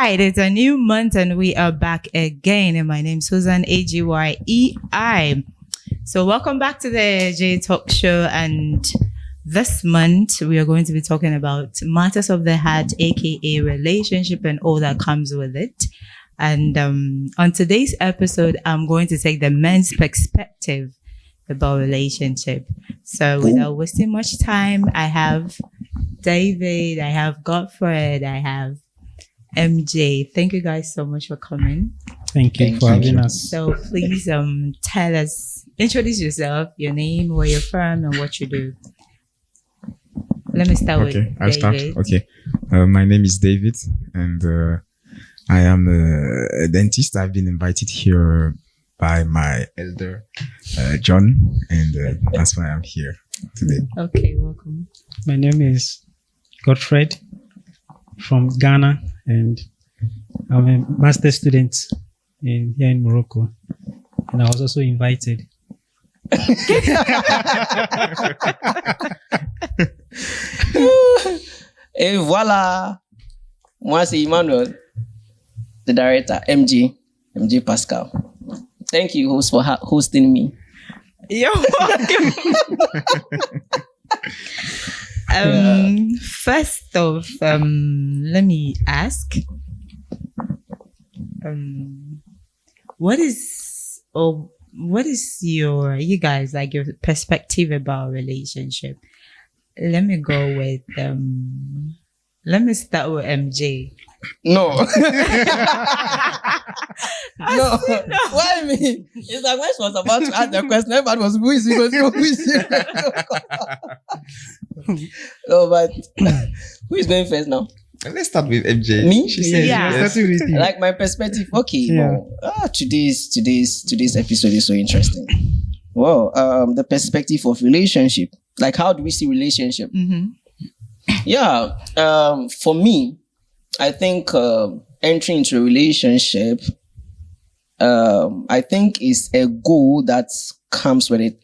right, it's a new month and we are back again. And my name's Susan, Agyei. So welcome back to the J-Talkshow. And this month we are going to be talking about matters of the heart, aka relationship and all that comes with it. And on today's episode, I'm going to take the men's perspective about relationship. So without wasting much time, I have David, I have Godfred, I have MJ. Thank you guys so much for coming. Thank you for having us. So please tell us, introduce yourself, your name, where you're from, and what you do. Let me start with David. I'll start. Okay. My name is David, and I am a dentist. I've been invited here by my elder, John, and that's why I'm here today. Okay, welcome. My name is Godfred from Ghana, and I'm a master's student here in Morocco, and I was also invited. Et voilà, moi c'est Emmanuel, the director, MJ Pascal. Thank you, host, for hosting me. You're welcome. First off, let me ask, what is your perspective about relationship? Let me go with let me start with MJ. No. No. Why me? It's like when she was about to ask the question, everybody was, who is he? No, but who is going first now? Let's start with MJ. Me? She said yes. Like my perspective. Okay. Yeah. Today's episode is so interesting. Well, the perspective of relationship. Like, how do we see relationship? Mm-hmm. Yeah. For me, I think entering into a relationship, I think is a goal that comes with it.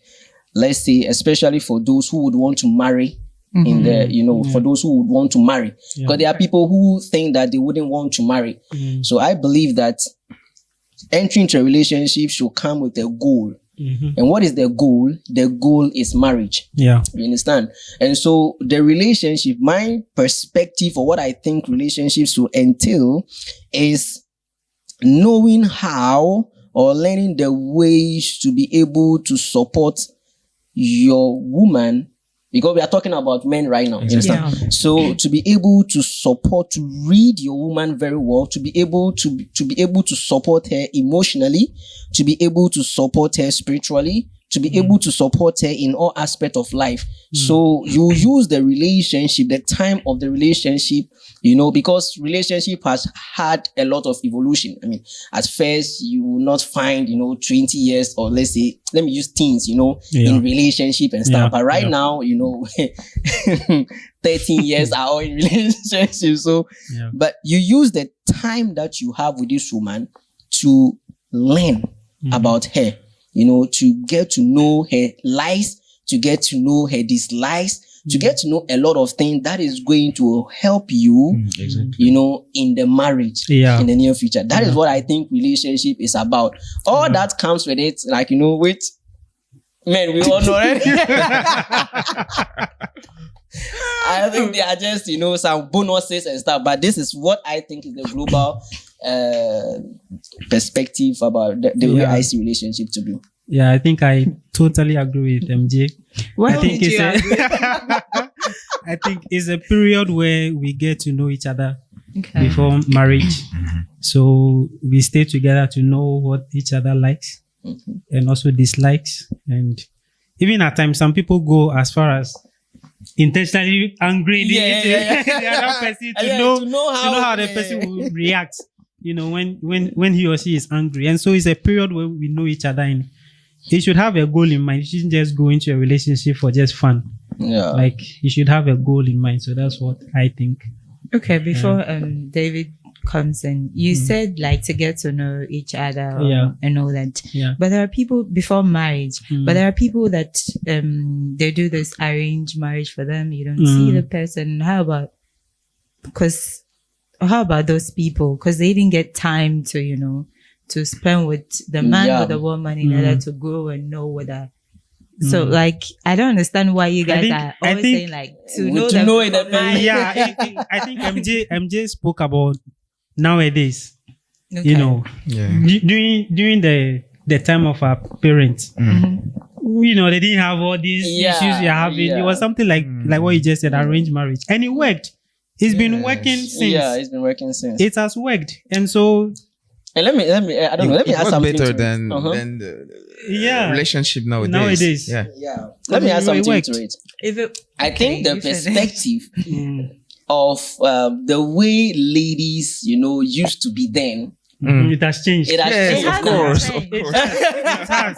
Let's say, especially for those who would want to marry. In the, for those who would want to marry, because there are people who think that they wouldn't want to marry. So I believe that entering into a relationship should come with a goal. And what is the goal? The goal is marriage. Yeah. You understand? And so the relationship, my perspective or what I think relationships will entail is knowing how or learning the ways to be able to support your woman. Because we are talking about men right now. You understand? Yeah. So to be able to support, to read your woman very well, to be able to support her emotionally, to be able to support her spiritually, to be able to support her in all aspects of life. So you use the relationship, the time of the relationship, because relationship has had a lot of evolution. I mean, at first you will not find, 20 years or let's say, let me use teens, in relationship and stuff. But right now, 13 years are all in relationship. So, but you use the time that you have with this woman to learn about her. To get to know her likes, to get to know her dislikes, to get to know a lot of things that is going to help you, in the marriage in the near future. That is what I think relationship is about. All that comes with it, like, with men, we all know it. I think they are just, some bonuses and stuff, but this is what I think is the global perspective about the way I see relationship to be. Yeah, I think I totally agree with MJ. Well, I think it's a period where we get to know each other before marriage. So we stay together to know what each other likes and also dislikes. And even at times, some people go as far as intentionally angry the other person to know how the person will react. When he or she is angry. And so it's a period where we know each other and you should have a goal in mind. You shouldn't just go into a relationship for just fun. Yeah. Like you should have a goal in mind. So that's what I think. Okay, before David comes in, you said like to get to know each other and all that. Yeah. But there are people before marriage, but there are people that they do this arranged marriage for them. You don't see the person. How about, because how about those people? Because they didn't get time to, you know, to spend with the man or the woman in order to grow and know whether. So, like, I don't understand why you guys are always saying, like, to know it. Yeah, I think MJ spoke about nowadays. Okay. You know, during the time of our parents, you know, they didn't have all these issues you're having. It was something like what you just said, arranged marriage, and it worked. It's been working since. Yeah, it's been working since. It has worked, and so. And let me I don't know. Let me add something better to than the relationship nowadays. Yeah. Let me add something to it. I think the perspective of the way ladies, you know, used to be then. It has changed. It has changed, of course. It has.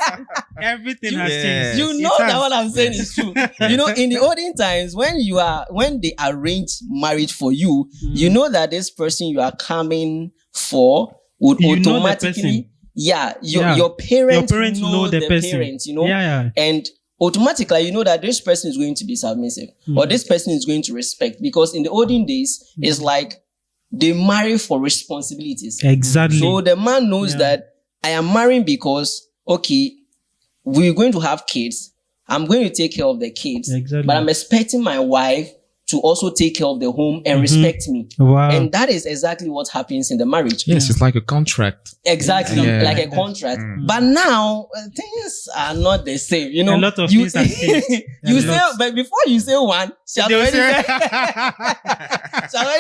Everything has changed. You know that what I'm saying is true. You know, in the olden times, when they arrange marriage for you, you know that this person you are coming for would automatically, your parents know the parents, you know, and automatically you know that this person is going to be submissive or this person is going to respect, because in the olden days it's like they marry for responsibilities. Exactly. So the man knows that I am marrying because, okay, we're going to have kids. I'm going to take care of the kids. Exactly. But I'm expecting my wife to also take care of the home and respect me. Wow. And that is exactly what happens in the marriage. Yes, it's like a contract. Exactly, like a contract. But now, things are not the same. You know, a lot of things have changed. You say, but before you say one, she already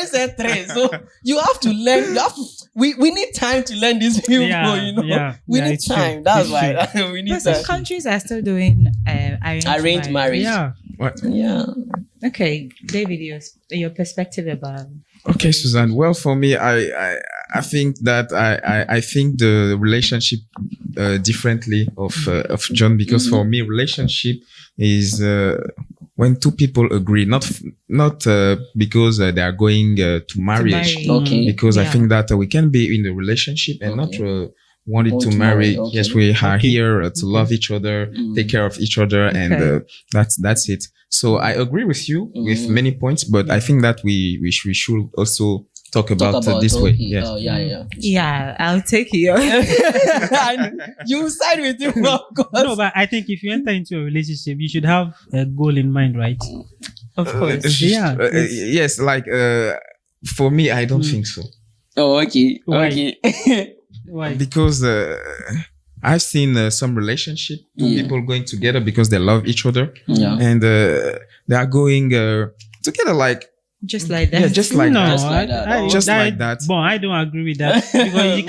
said three. So you have to learn. We need time to learn these people, you know. We need time. That's why we need time. Some countries are still doing arranged marriage. Yeah. What? Yeah. Okay, David, your perspective about. Okay, Suzanne. Well, for me, I think that I think the relationship differently of John, because for me, relationship is when two people agree, not because they are going to marriage. Okay. Because I think that we can be in a relationship and not wanted to marry. Okay. Yes, we are here to love each other, take care of each other, and that's it. So I agree with you with many points, but I think that we should also talk about this way. Yes. Oh, yeah, I'll take you. You side with him, of course. No, but I think if you enter into a relationship, you should have a goal in mind, right? Of course. Yes, like for me, I don't think so. Oh, okay. Why? Okay. Why? Because I've seen some relationship, two people going together because they love each other, and they are going together like just like that. Yeah, just like no, that. Just like that. Bon, I don't agree with that, because you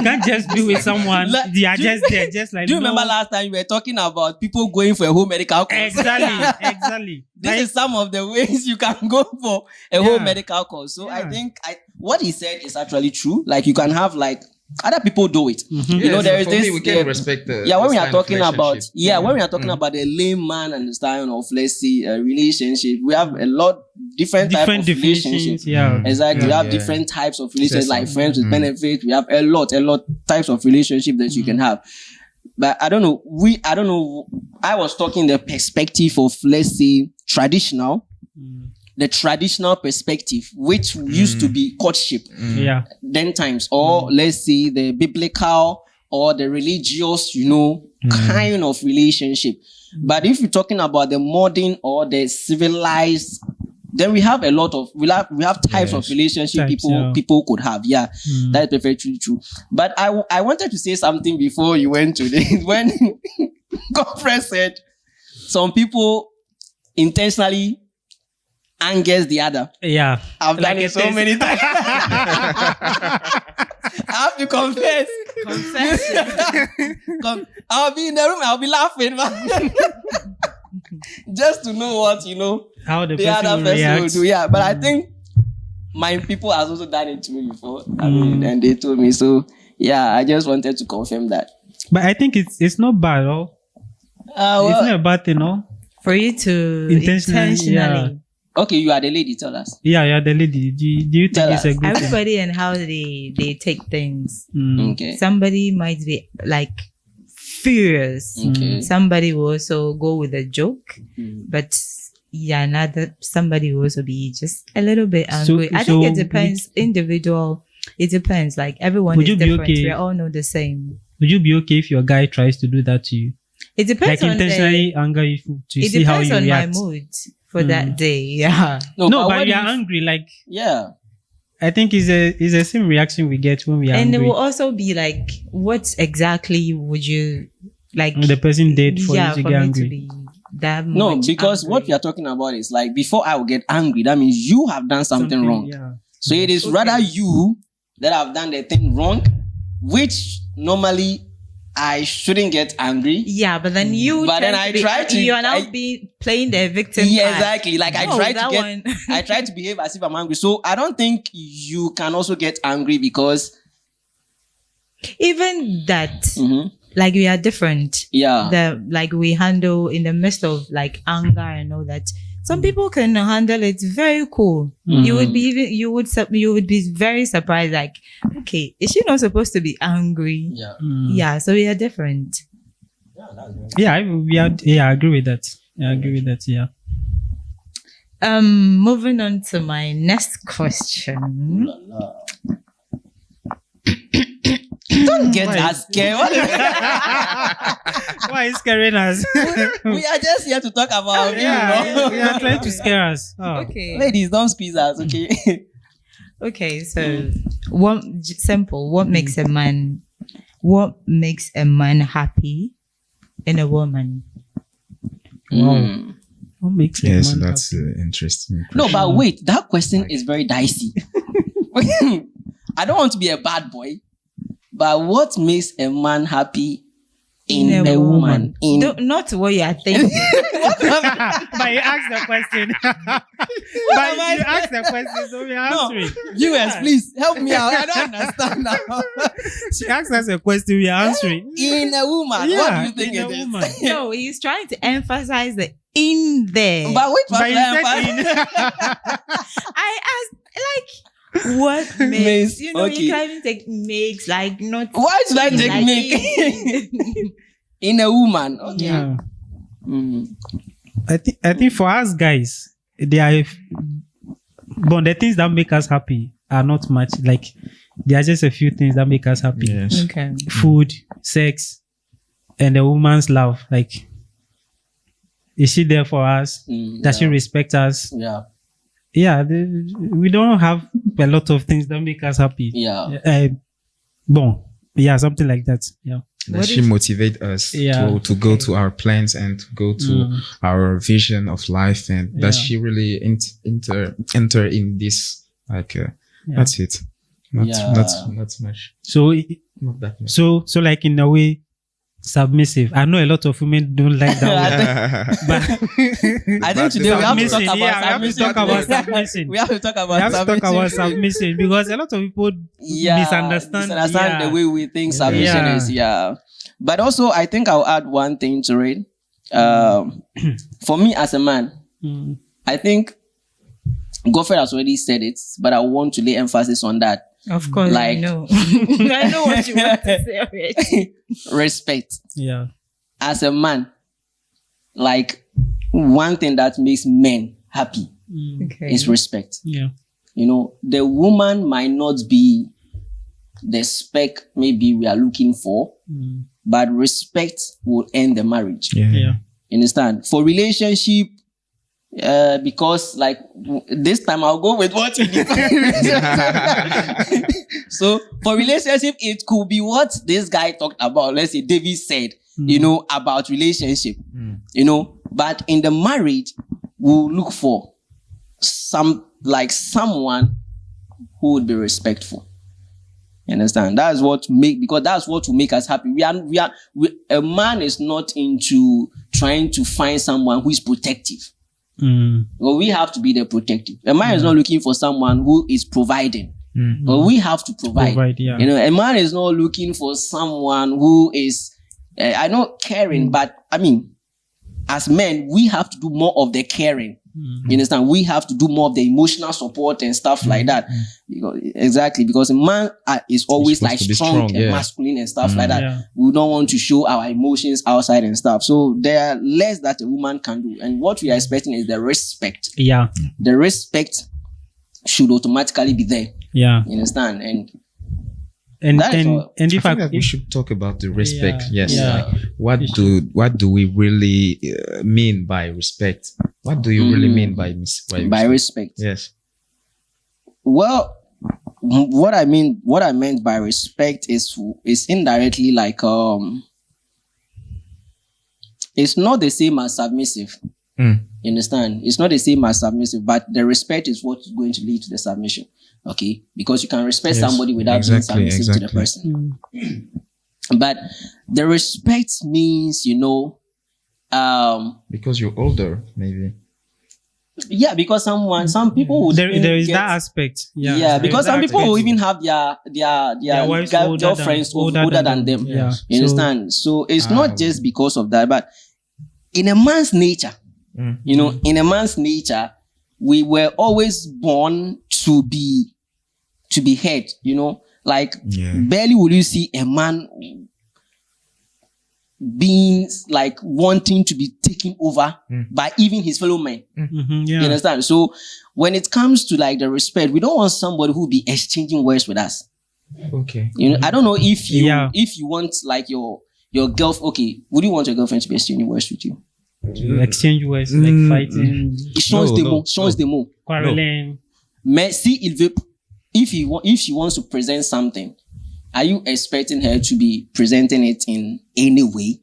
can't just be with someone. They are just there, just like. Do you remember last time we were talking about people going for a home medical course? Exactly. This is some of the ways you can go for a home medical course. So I think what he said is actually true. Like you can have like other people do it. You know, there is this. We can respect when we are talking about when we are talking about a layman and the style of, let's say, a relationship, we have a lot different types of relationships. Exactly. We have different types of relationships, like friends with benefits. We have a lot types of relationship that you can have. But I don't know. I was talking the perspective of, let's say, traditional. The traditional perspective, which used to be courtship, then times, or let's say the biblical or the religious, kind of relationship. But if you're talking about the modern or the civilized, then we have a lot of we have types of relationship people could have. That is perfectly true. But I wanted to say something before you went to this. When conference said some people intentionally angers the other. Yeah. I've done it so many times. I have to confess. I'll be in the room, I'll be laughing, man. Just to know what, how the other person will do. Yeah, but I think my people has also done it to me before. And they told me. So, I just wanted to confirm that. But I think it's not bad, it's not a bad thing, no? For you to intentionally. Okay, you are the lady, tell us. Yeah, you are the lady. Do you think it's a good Everybody thing? and how they take things. Okay. Somebody might be like furious. Okay. Somebody will also go with a joke. But another somebody will also be just a little bit angry. I think it depends, individual. It depends. Like everyone is different. We all know the same. Would you be okay if your guy tries to do that to you? It depends like on intentionally anger you to see how you react. It depends on my mood for that day. Yeah. No, but you're angry. Like I think it's the same reaction we get when we are angry. And it will also be like, what exactly would you like? The person did for you to get angry. Because what we are talking about is like, before I will get angry, that means you have done something wrong. Yeah. So it is rather you that have done the thing wrong, which normally I shouldn't get angry. Yeah, but then you are now playing the victim. Yeah, exactly. Like I try to behave as if I'm angry. So I don't think you can also get angry because even that, like we are different. Yeah. Like we handle in the midst of like anger and all that. Some people can handle it very cool. You would be very surprised. Like, okay, is she not supposed to be angry? Yeah. Yeah. So we are different. Yeah, I agree with that. Yeah. Moving on to my next question. Don't get us scared. Why are you scaring us? We are just here to talk about we are trying to scare us. Oh. Okay. Ladies, don't squeeze us, okay? Okay, so what makes a man happy in a woman? Wow. What makes a man happy? That's interesting. No, but wait, that question is very dicey. I don't want to be a bad boy, but what makes a man happy in a woman? Not what you are thinking. But you asked the question. So we are answering. Viewers, please help me out. I don't understand now. She asked us a question, we are answering. In a woman, what do you think it is? Woman. No, he's trying to emphasize the in there. But wait, I asked, like, what makes, you can even take makes, like, not. Why should I take make? In a woman. Okay. Yeah. I think for us guys, the things that make us happy are not much. Like, there are just a few things that make us happy. Yes. Okay. Food, sex, and a woman's love. Like, is she there for us? Does she respect us? Yeah. Yeah, we don't have a lot of things that make us happy. Yeah. Something like that. Yeah. Does she motivate us to go to our plans and to go to our vision of life? And does she really enter in this? Like, that's it. Not much. So, not that much. So like in a way, submissive. I know a lot of women don't like that word. But I think today we have to talk about submission. We have to talk about submission because a lot of people misunderstand the way we think submission is. Yeah. But also, I think I'll add one thing to it. For me as a man, I think Godfrey has already said it, but I want to lay emphasis on that. Of course, like, I know. I know what you want to say already. Respect. Yeah. As a man, like, one thing that makes men happy is respect. Yeah. You know, the woman might not be the spec maybe we are looking for, but respect will end the marriage. Yeah. You understand? For relationship, because like this time I'll go with what you So for relationship, it could be what this guy talked about. Let's say David said, about relationship, but in the marriage, we'll look for someone who would be respectful. You understand? That's what will make us happy. A man is not into trying to find someone who is protective. Well, we have to be the protective. A man is not looking for someone who is providing. Well, we have to provide. A man is not looking for someone who is, I know caring, but I mean, as men, we have to do more of the caring. You understand? We have to do more of the emotional support and stuff like that. Because a man is always like strong and masculine and stuff like that. Yeah. We don't want to show our emotions outside and stuff. So there are less that a woman can do. And what we are expecting is the respect. Yeah. The respect should automatically be there. Yeah. You understand? And I if think that we should talk about the respect. Yeah. Yes. Yeah. Like, what do we really mean by respect? What do you really mean by respect? Yes. Well, what I meant by respect is indirectly like it's not the same as submissive. You understand? It's not the same as submissive, but the respect is what is going to lead to the submission. Okay, because you can respect somebody without being submissive to the person. But the respect means, because you're older, maybe. Yeah, because some people will there is that aspect. Yeah, because some people will even have their wives girlfriends older than them. Yeah. You understand? So it's not just because of that, but in a man's nature, in a man's nature, we were always born to be heard, like barely will you see a man being like wanting to be taken over by even his fellow men. You understand? So when it comes to like the respect, we don't want somebody who will be exchanging words with us. Okay. I don't know if you want like your girlfriend. Okay, would you want your girlfriend to be exchanging words with you? Exchange words like fighting. Change the mot. Quarreling. Mais si il veut, if she wants to present something, are you expecting her to be presenting it in any way?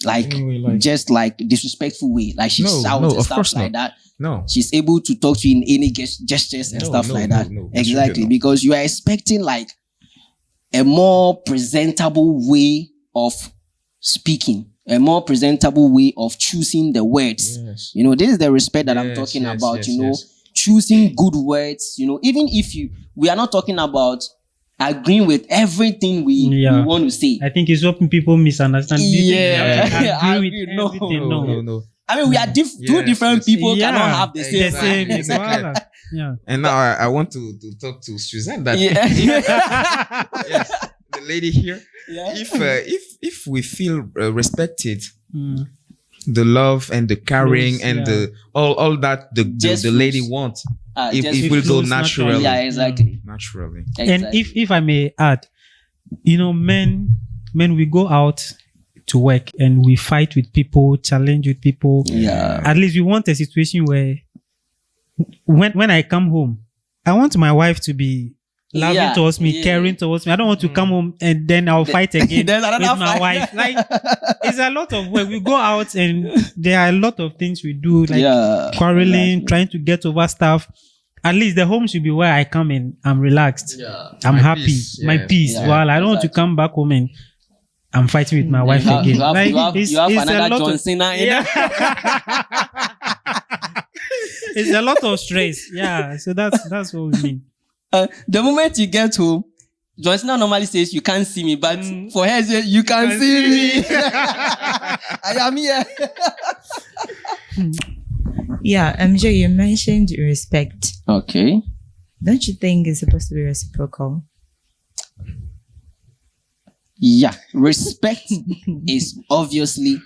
Like just like disrespectful way, like she shouts and stuff like that. No, she's able to talk to you in any gestures and stuff like that. Exactly, because you are expecting like a more presentable way of speaking, a more presentable way of choosing the words. Yes. This is the respect that I'm talking about. Choosing good words. Even if we are not talking about agreeing with everything we want to say. I think it's what people misunderstand. I agree with everything. No. I mean, we are two different people cannot have the same. Exactly. Yeah. And now I want to talk to Suzanne. That yes, the lady here. Yeah. If we feel respected. The love and the caring and the all that the lady wants. It will go naturally. Yeah, exactly. Naturally. And if I may add, men we go out to work and we fight with people, challenge with people. Yeah. At least we want a situation where when I come home, I want my wife to be loving towards me, caring towards me. I don't want to come home and then I'll fight again with my wife. Like, it's a lot of work. We go out and there are a lot of things we do, like quarreling, trying to get over stuff. At least the home should be where I come and I'm relaxed. Yeah. I'm happy. Peace. My peace. Yeah, well, I don't want to come back home and I'm fighting with my wife again. You have another John Cena in there. It's a lot of stress. Yeah. So that's what we mean. The moment you get home, John Cena normally says you can't see me, but for her, you can see me. I am here. Yeah, MJ, you mentioned respect. Okay. Don't you think it's supposed to be reciprocal? Yeah, respect is obviously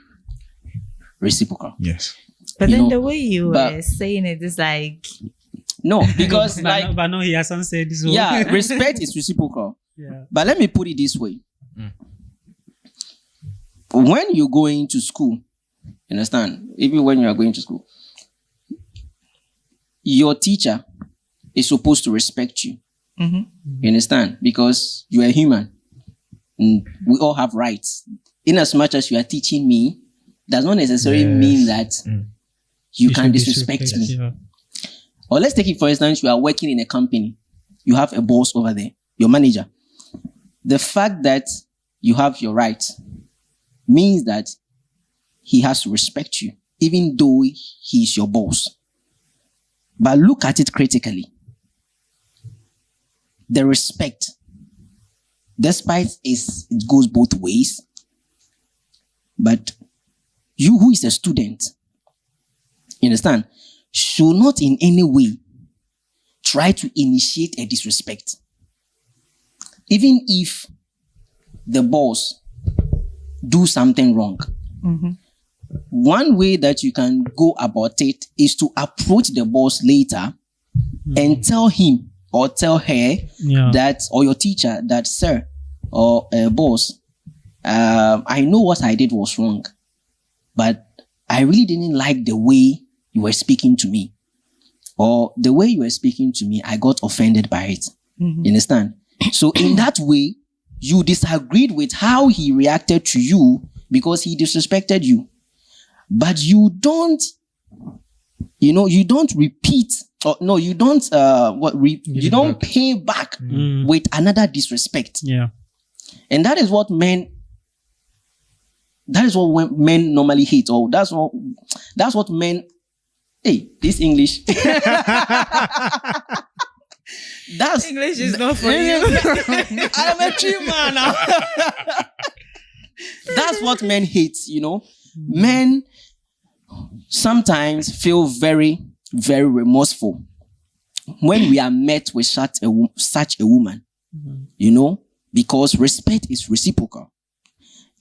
reciprocal. Yes. But then the way you were saying it is like... No, because but no, he hasn't said this. Yeah, respect is reciprocal. Yeah. But let me put it this way. When you're going to school, you understand? Even when you are going to school, your teacher is supposed to respect you. Mm-hmm. You understand? Because you are human. And we all have rights. In as much as you are teaching me, does not necessarily mean that you can disrespect me. Yeah. Or let's take it, for instance, you are working in a company. You have a boss over there, your manager. The fact that you have your rights means that he has to respect you, even though he is your boss. But look at it critically. The respect, despite it goes both ways, but you who is a student, you understand, should not in any way try to initiate a disrespect. Even if the boss do something wrong, one way that you can go about it is to approach the boss later and tell him or tell her that, or your teacher that, sir or boss, I know what I did was wrong, but I really didn't like the way you were speaking to me, or the way you were speaking to me, I got offended by it. You understand? So in that way, you disagreed with how he reacted to you because he disrespected you. But you don't, you don't repeat, or no, you don't, you don't pay back with another disrespect. Yeah. And that is what men normally hate, or that's what men, hey, this English. That's English is not for you. I'm a tree man now. That's what men hate, Men sometimes feel very, very remorseful when we are met with such a woman, because respect is reciprocal.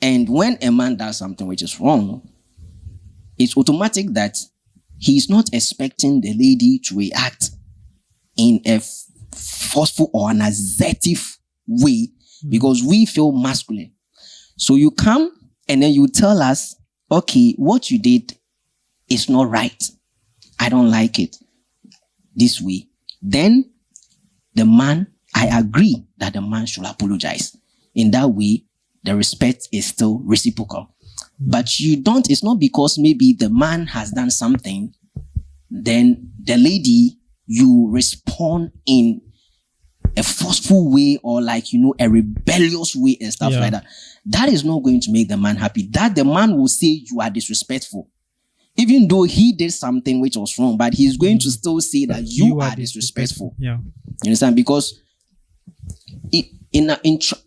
And when a man does something which is wrong, it's automatic that he's not expecting the lady to react in a forceful or an assertive way, because we feel masculine. So you come and then you tell us, okay, what you did is not right. I don't like it this way. Then the man, I agree that the man should apologize. In that way, the respect is still reciprocal. But you don't, it's not because maybe the man has done something, then the lady, you respond in a forceful way, or a rebellious way and stuff like that. That is not going to make the man happy. That the man will say you are disrespectful. Even though he did something which was wrong, but he's going to still say that you are disrespectful. Yeah. You understand? Because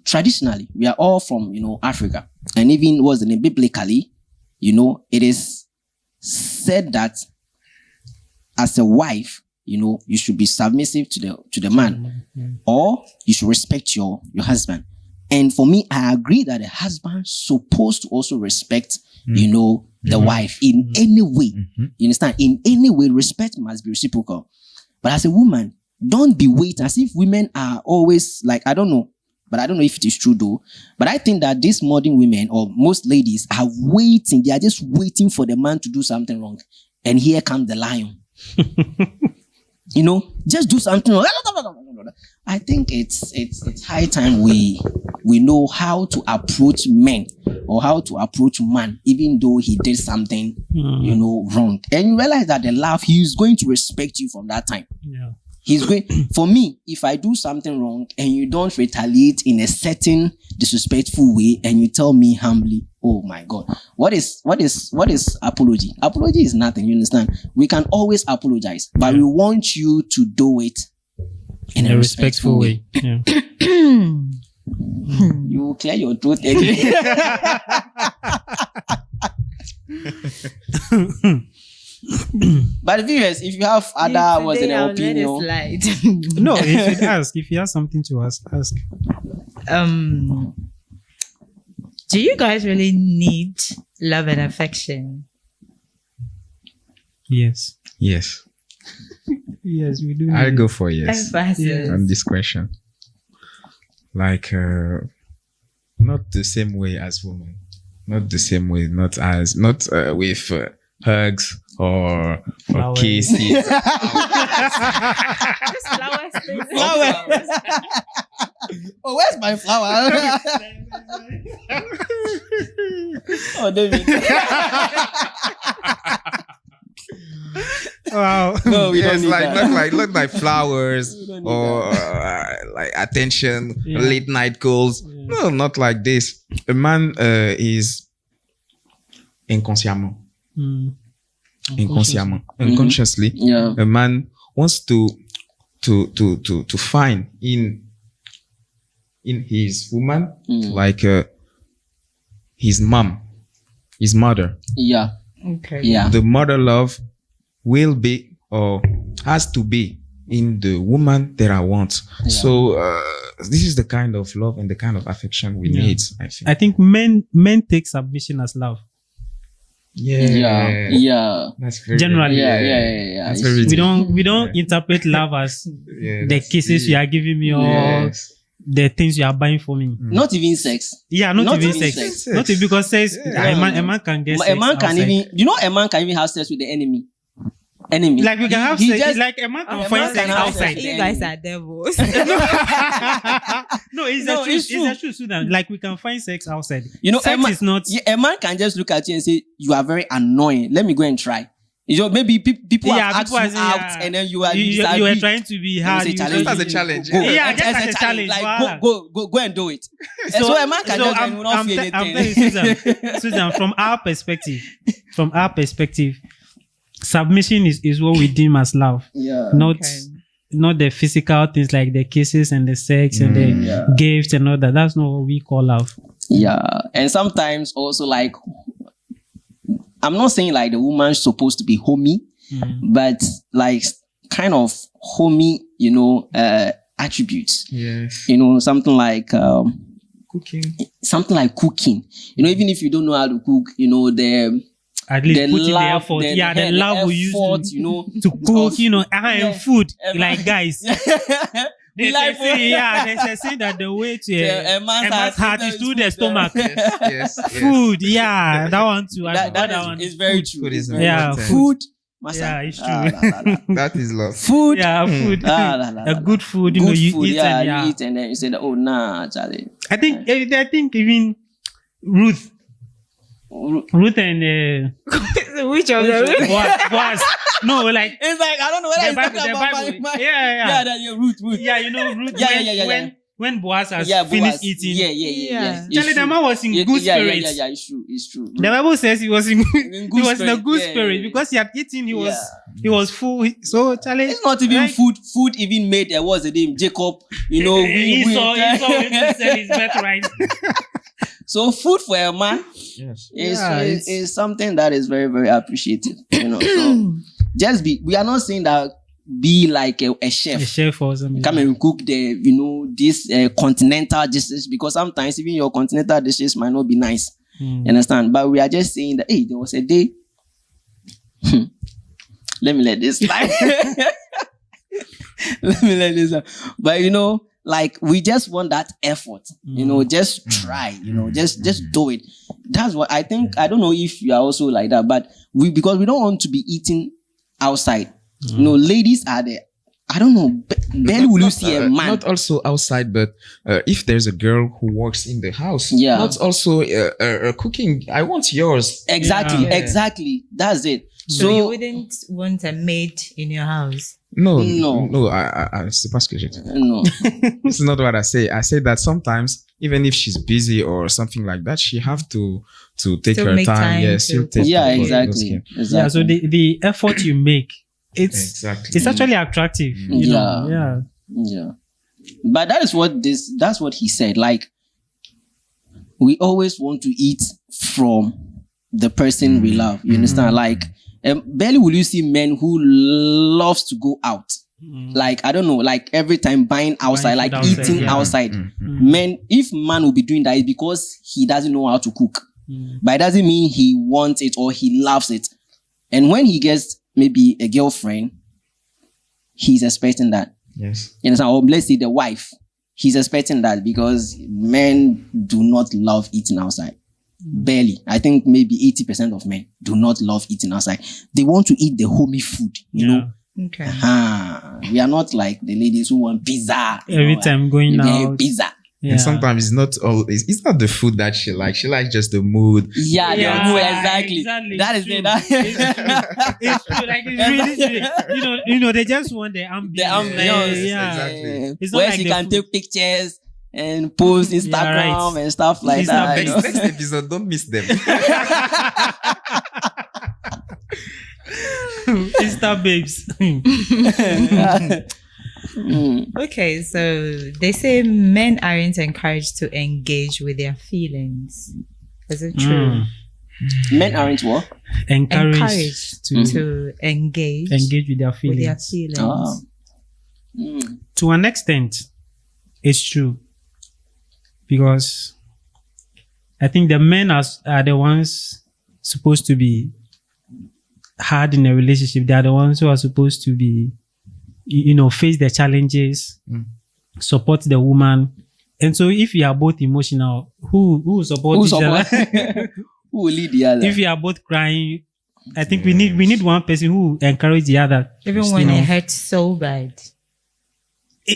traditionally, we are all from, Africa. And even biblically, it is said that as a wife, you should be submissive to the man, or you should respect your husband. And for me, I agree that the husband is supposed to also respect, the wife in any way. You understand? In any way, respect must be reciprocal. But as a woman, don't be waiting, as if women are always I don't know if it is true though, but I think that these modern women, or most ladies, are waiting. They are just waiting for the man to do something wrong. And here comes the lion. Just do something wrong. I think it's high time we know how to approach men, or how to approach man, even though he did something, wrong. And you realize that he's going to respect you from that time. Yeah. He's going, for me, if I do something wrong and you don't retaliate in a certain disrespectful way, and you tell me humbly, oh my God, what is apology? Apology is nothing, you understand? We can always apologize, but we want you to do it in a respectful way. Yeah. You clear your throat anyway. But viewers, if you have other words in opinion, no, you should ask. If you have something to ask. Do you guys really need love and affection? Yes. Yes, we do. I'll go for yes Emphasis. on this question. Not the same way as women. Not the same way. Not with hugs or kisses. Just flowers. Flowers. Oh, where's my flower? Oh, David. Wow. No, we don't need that. not like flowers or attention, late night calls. Yeah. No, not like this. A man is inconsciemment. Unconsciously. Yeah. A man wants to find in his woman his mom, his mother. Yeah. Okay. Yeah. The mother love will be or has to be in the woman that I want. Yeah. So this is the kind of love and the kind of affection we need. I think men take submission as love. Yeah. That's very generally. Yeah. That's very we don't interpret love as the kisses you are giving me or the things you are buying for me. Not even sex. Yeah, not even sex. Not even because sex. A man can get sex. A man can even. A man can even have sex with the enemy. Like we can have sex. Like a man can find sex outside. You guys are devils. No, it's the truth. It's the truth, Sudan. Like we can find sex outside. Sex is not. A man can just look at you and say, "You are very annoying. Let me go and try." Maybe people have asked you out, and then you were trying to be hard. Just as a challenge. Just as a challenge. Like go and do it. So a man can just not feel anything. I'm telling you, Susan, from our perspective, submission is what we deem as love. Yeah. Not the physical things like the kisses and the sex and the gifts and all that. That's not what we call love. Yeah. And sometimes also like, I'm not saying like the woman's supposed to be homey, but like kind of homey, attributes. Yes. Something like cooking. Something like cooking. Even if you don't know how to cook, at least put in the effort. The love we use to cook, and food. Like guys. There's a saying that the way to a man's heart is through the stomach. Yes. Food, that one too. That one is very true. Food is food. Yeah, it's true. That is love. Food. Yeah, food. A good food, you eat and you eat and then you say, "Oh, nah, Charlie." I think even Ruth and which of them? Was no, like it's like I don't know whether the Bible. Ruth. Yeah, Ruth. When Boaz has finished eating. Yeah. Charlie, the man was in good spirits. Yeah, it's true. The Bible says he was in a good spirit because he had eaten. He was full. So Charlie, it's not even food. Food even made. There was a name Jacob. He saw him to sell his birthright. So food for a man is something that is very, very appreciated. So we are not saying that be like a chef. A chef or something. Come and cook this continental dishes, because sometimes even your continental dishes might not be nice. You understand? But we are just saying that, hey, there was a day. Let me let this slide. But like we just want that effort, just try, just do it. That's what I think. I don't know if you are also like that, but because we don't want to be eating outside. Ladies are there. I don't know. Barely will you see a man. Not also outside, but if there's a girl who works in the house, not also cooking. I want yours. Exactly. That's it. So you wouldn't want a maid in your house? No. C'est pas ce que j'ai dit. No. It's not what I say. I say that sometimes, even if she's busy or something like that, she have to take still her time. Yes, she'll take time. Exactly. Yeah, so the effort you make, it's actually attractive. Yeah. But that's what he said. Like, we always want to eat from the person we love. You understand? Like, barely will you see men who loves to go out. Like, I don't know, like every time buying outside, like eating outside. Men, if man will be doing that, it's because he doesn't know how to cook. But it doesn't mean he wants it or he loves it. And when he gets maybe a girlfriend, he's expecting that. Yes. You understand? Or let's say the wife, he's expecting that, because men do not love eating outside. Barely. I think maybe 80% of men do not love eating outside. They want to eat the homey food, you know. Okay. We are not like the ladies who want pizza. Every time going out. Pizza. Yeah. And sometimes it's not always, it's not the food that she likes. She likes just the mood. Yeah, the mood, exactly. That is it. It's true. Like, it's really, you know, they just want the ambience. The ambience. Exactly. It's not where like she can take pictures and post Instagram and stuff like that. Next episode, don't miss them. Insta babes. Okay, so they say men aren't encouraged to engage with their feelings. Is it true? Men aren't what? Encouraged to engage with their feelings. To an extent, it's true. Because I think the men are the ones supposed to be hard in a relationship. They are the ones who are supposed to be, face the challenges, support the woman. And so if you are both emotional, who will support each other? Who will lead the other? If you are both crying, I think we need one person who will encourage the other. Even when it hurts so bad.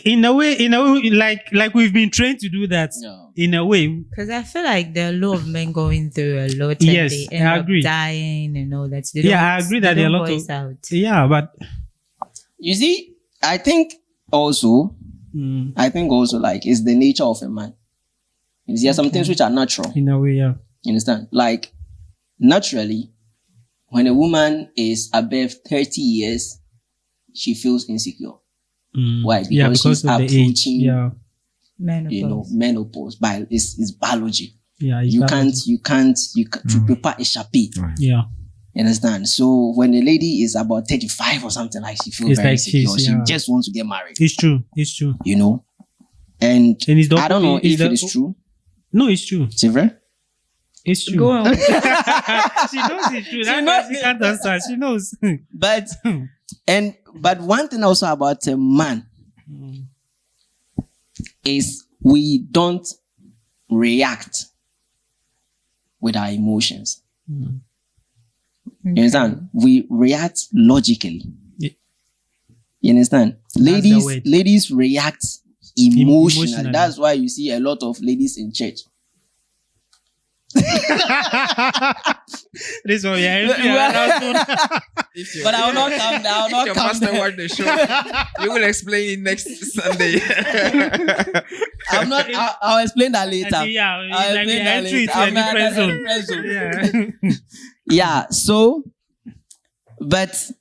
In a way, like we've been trained to do that. No. In a way, because I feel like there are a lot of men going through a lot. Yes, and they end I agree. Up dying and all that. I agree that there are a lot of. Yeah, but you see, I think also, like it's the nature of a man. There are some things which are natural. In a way, yeah. You understand? Like naturally, when a woman is above 30 years, she feels insecure. Why? Because she's approaching, menopause. But it's biology. Yeah, you can't to prepare a chappy. Yeah. You understand? So when a lady is about 35 or something, like she feels very insecure. She just wants to get married. It's true. And I don't know if it is true. No, it's true. C'est vrai? It's true. Go on. She knows it's true. She can't answer. She knows. But one thing also about a man is we don't react with our emotions. You understand? We react logically. Yeah. You understand? Ladies react emotionally. That's why you see a lot of ladies in church. This one, but I will not come down. If your pastor watch the show, you will explain it next Sunday. I'll explain that later. I'll explain that later. Yeah. So, but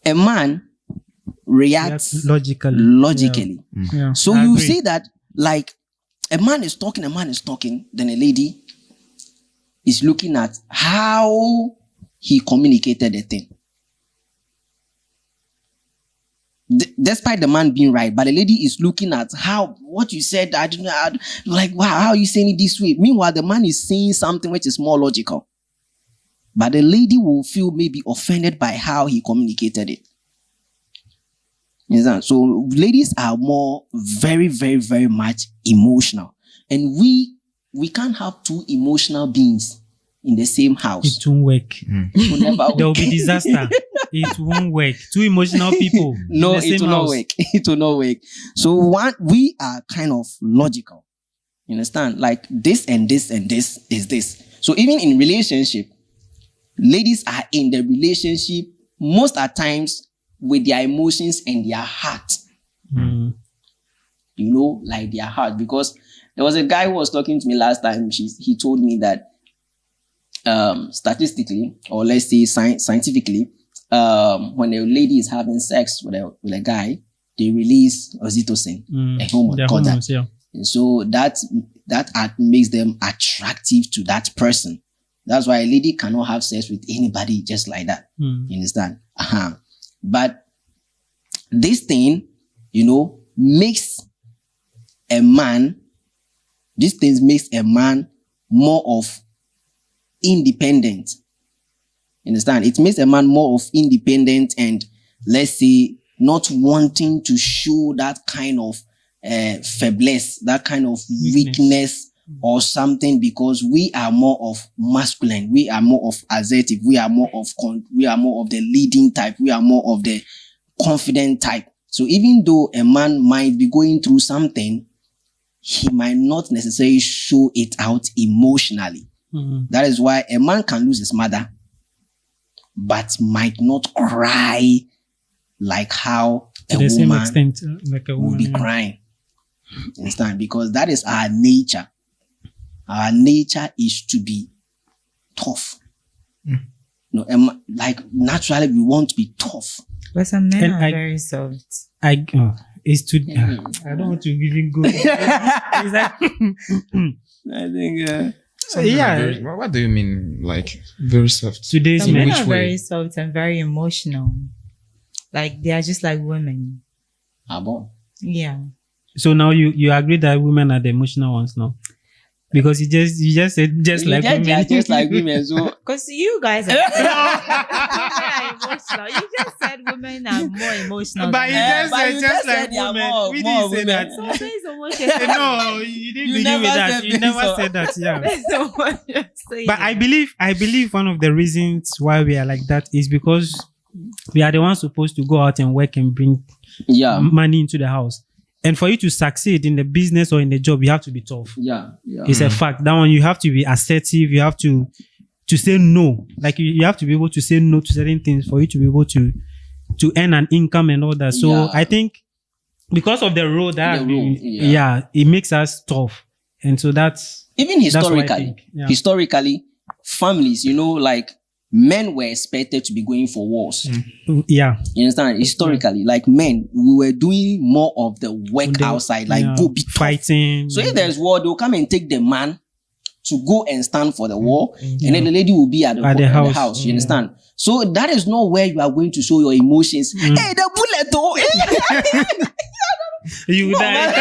a man reacts logically. Yeah. So you say that like a man is talking, then a lady is looking at how he communicated the thing. Despite the man being right, but the lady is looking at what you said, like, wow, how are you saying it this way? Meanwhile, the man is saying something which is more logical. But the lady will feel maybe offended by how he communicated it. So ladies are more very, very, very much emotional. And we can't have two emotional beings in the same house. It won't work. It will never work. There will be disaster. It won't work. Two emotional people. No, it will not work. It will not work. So we are kind of logical. You understand? Like this and this and this is this. So even in relationship, ladies are in the relationship most at times with their emotions and their heart. Like their heart. Because there was a guy who was talking to me last time. He told me that statistically, or let's say scientifically, when a lady is having sex with a guy, they release oxytocin, a hormone called that. Yeah. And so that makes them attractive to that person. That's why a lady cannot have sex with anybody just like that. You understand? But this thing, makes a man more of independent. Understand? It makes a man more of independent and, let's say, not wanting to show that kind of faiblesse, that kind of weakness or something, because we are more of masculine, we are more of assertive, we are more of the leading type, we are more of the confident type. So even though a man might be going through something, he might not necessarily show it out emotionally. That is why a man can lose his mother, but might not cry like how a woman will be crying. Understand? Because that is our nature. Our nature is to be tough. Like naturally we want to be tough. But some men are very soft. It's too. I don't want to even go. It's like, I think What do you mean, like very soft? Today's Some men. men which are way? very soft and very emotional. Like they are just like women. Yeah. So now you agree that women are the emotional ones now? Because you just said just like women. Just like women. So Because you guys are, women are emotional. You just said women are more emotional. But than you men. just said just like women. We didn't say that. So says emotional. No, you didn't You begin with never that. said You never so. said that. Yeah. So what you're saying. But I believe one of the reasons why we are like that is because we are the ones supposed to go out and work and bring money into the house. And for you to succeed in the business or in the job, you have to be tough. Yeah. It's a fact. That one, you have to be assertive. You have to say no. Like you have to be able to say no to certain things for you to be able to earn an income and all that. So I think because of the road that it makes us tough. And so that's even historically. That's what I think. Yeah. Historically, families, like men were expected to be going for wars. Yeah. You understand? Historically, like men, we were doing more of the work outside, like go be tough. Fighting. So if there's war, they'll come and take the man to go and stand for the war, and then the lady will be at the house. You understand? So that is not where you are going to show your emotions. Hey, the bullet, oh! You die.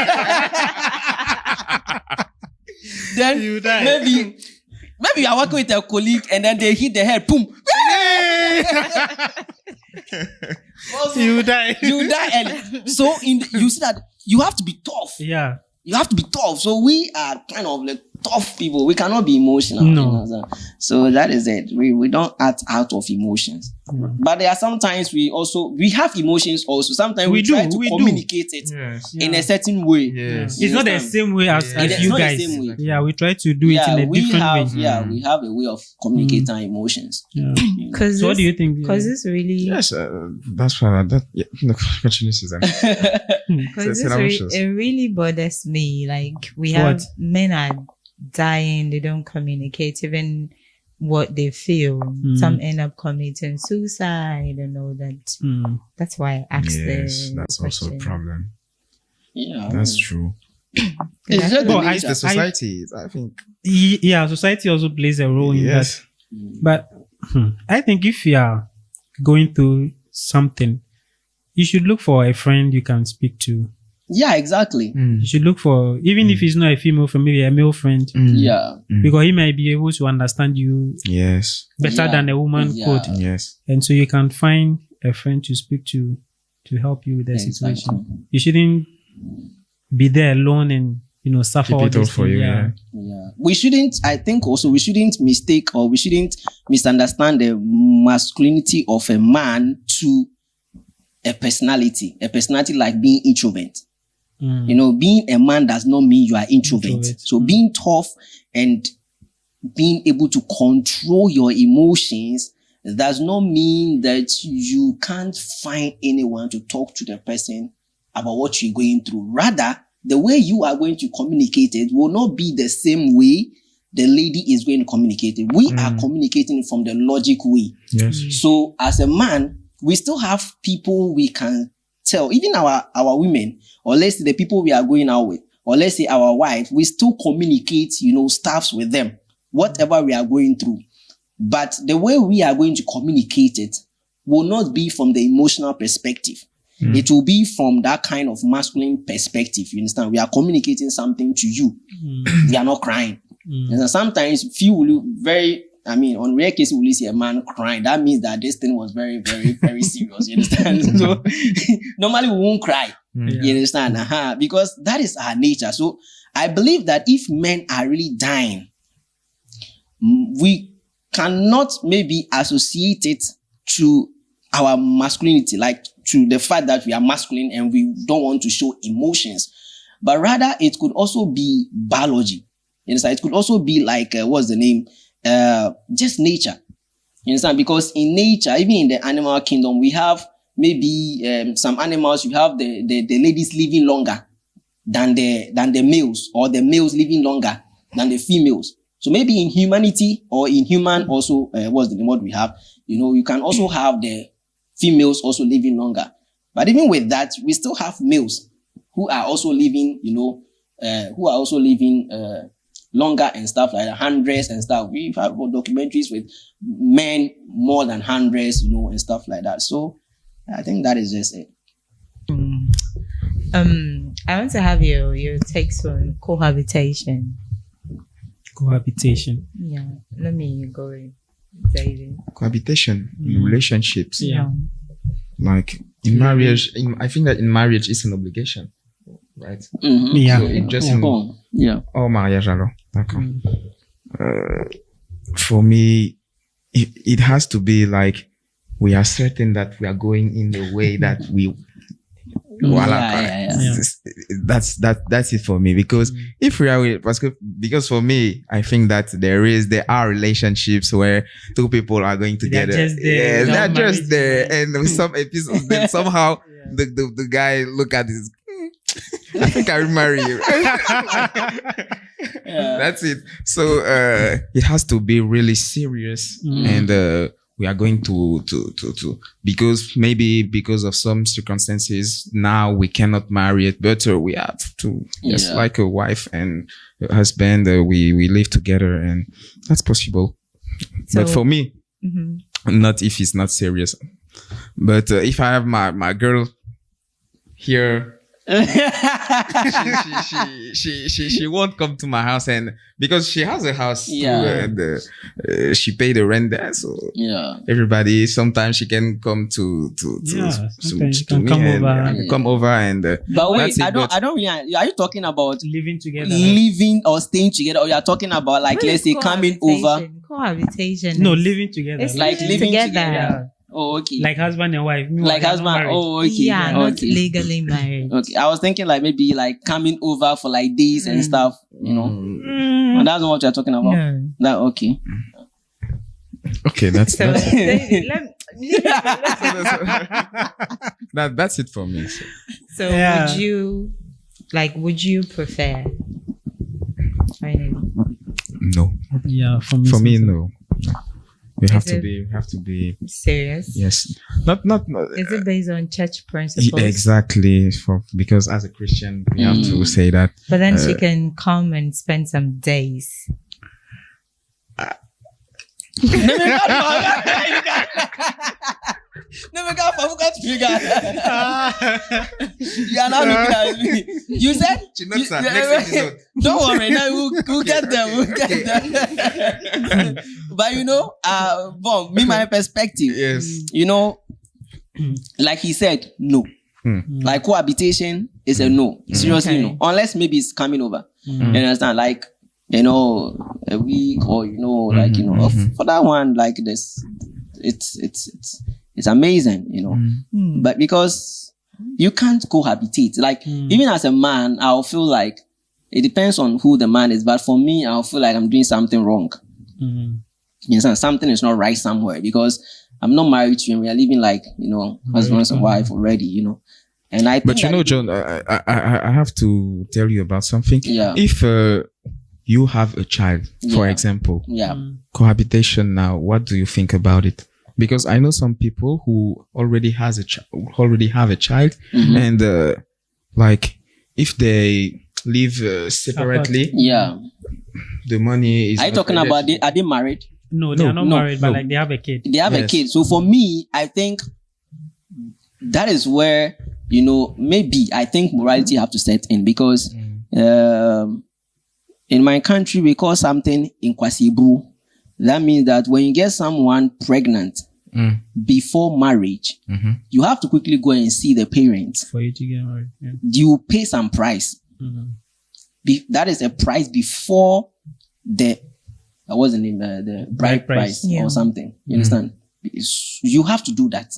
Then You die. maybe you are working with a colleague and then they hit the head, boom. You die. You die early. So you see that you have to be tough. Yeah. You have to be tough. So we are kind of like tough people. We cannot be emotional. No. So that is it. We don't act out of emotions. But there are sometimes we have emotions also. Sometimes we try to communicate it in a certain way. Yes. It's not the same way as you not the guys. same way. Yeah, we try to do it in a different way. Yeah, we have a way of communicating our emotions. Yeah. Because So what do you think? Because this really, Yes, that's why continue, Susan. because it really bothers me. Like we have men are dying, they don't communicate even what they feel. Some end up committing suicide and all that. That's why I asked that's also a problem. Yeah, That's true. It's just the nature. The society, I think. Yeah, society also plays a role in that. But I think if you are going through something, you should look for a friend you can speak to. Yeah, exactly. You should look for, even if it's not a female friend, maybe a male friend. Yeah. Because he might be able to understand you better than a woman could. Yes. And so you can find a friend to speak to help you with the situation. You shouldn't be there alone and suffer all this for you. Yeah. We shouldn't, I think also, we shouldn't mistake or we shouldn't misunderstand the masculinity of a man to a personality like being introvert. Being a man does not mean you are introvert. So being tough and being able to control your emotions does not mean that you can't find anyone to talk to the person about what you're going through. Rather, the way you are going to communicate it will not be the same way the lady is going to communicate it. We are communicating from the logic way. Yes. So as a man, we still have people we can tell, even our women, or let's say the people we are going out with, or let's say our wife, we still communicate, stuffs with them, whatever we are going through. But the way we are going to communicate it will not be from the emotional perspective. It will be from that kind of masculine perspective. You understand? We are communicating something to you. We are not crying. And sometimes few will on rare cases, will you see a man crying? That means that this thing was very, very, very serious. You understand? So normally we won't cry. You understand? Because that is our nature. So I believe that if men are really dying, we cannot maybe associate it to our masculinity, like to the fact that we are masculine and we don't want to show emotions. But rather, it could also be biology. You understand? It could also be like, what's the name? Just nature. You understand? Because in nature, even in the animal kingdom, we have maybe some animals, you have the ladies living longer than the males, or the males living longer than the females. So maybe in humanity or in human also, what's the name? What we have? You can also have the females also living longer. But even with that, we still have males who are also living, longer and stuff like that, hundreds and stuff. We've had documentaries with men more than hundreds, and stuff like that. So I think that is just it. I want to have your takes on cohabitation. Cohabitation. Yeah, let me go, David. Cohabitation in relationships. Yeah. Like in marriage, I think that in marriage it's an obligation, right? Mm-hmm. Yeah. So it just Oh, mariage alors. D'accord. For me, it has to be like we are certain that we are going in the way that we. That's it for me, because if we are because for me I think that there are relationships where two people are going together, they're just there, and with some episodes then somehow the guy look at this, I think I will marry you. That's it. So it has to be really serious, and we are going to because of some circumstances now we cannot marry it, but we have to, just like a wife and a husband, we live together, and that's possible. So, but for me, not if it's not serious. But if I have my girl here, she won't come to my house, and because she has a house too, she paid the rent there, so everybody, sometimes she can come to me, come over and but wait, I don't really, are you talking about living together, living or staying together, or you are talking about like, let's say, coming over? Cohabitation. No, living together. It's like living together. Oh, okay. Like husband and wife. Like husband. Oh, okay. Yeah, not legally married. Okay. I was thinking like maybe like coming over for like days and stuff, And that's not what you're talking about. No. That okay. Okay, that's So that's it for me. So would you prefer? Finally. No. Yeah, for me, no. We have to be serious. Yes, not. Is it based on church principles? Exactly, because as a Christian, we have to say that. But then she can come and spend some days. You are not looking at me. You said next episode. Don't worry, now we'll get there. We'll get there. But my perspective. Yes. Like he said, no. Like cohabitation is a no. Seriously, no. Unless maybe it's coming over. You understand? Like, a week or for that one, like this, it's amazing, But because you can't cohabitate, like even as a man, I'll feel like it depends on who the man is. But for me, I'll feel like I'm doing something wrong. You understand? Something is not right somewhere, because I'm not married to him. We are living like, husband and wife already, And I think but John, I have to tell you about something. Yeah. If you have a child, for example, cohabitation now, what do you think about it? Because I know some people who already have a child, and like if they live separately, the money is. Are you talking about? Are they married? No, they are not married, but like they have a kid. They have a kid. So for me, I think that is where maybe I think morality have to set in, because in my country we call something inkwasibu. That means that when you get someone pregnant before marriage, you have to quickly go and see the parents for you to get married. Yeah. You pay some price. That is a price before the what's the name? The bride price or something. You understand? You have to do that.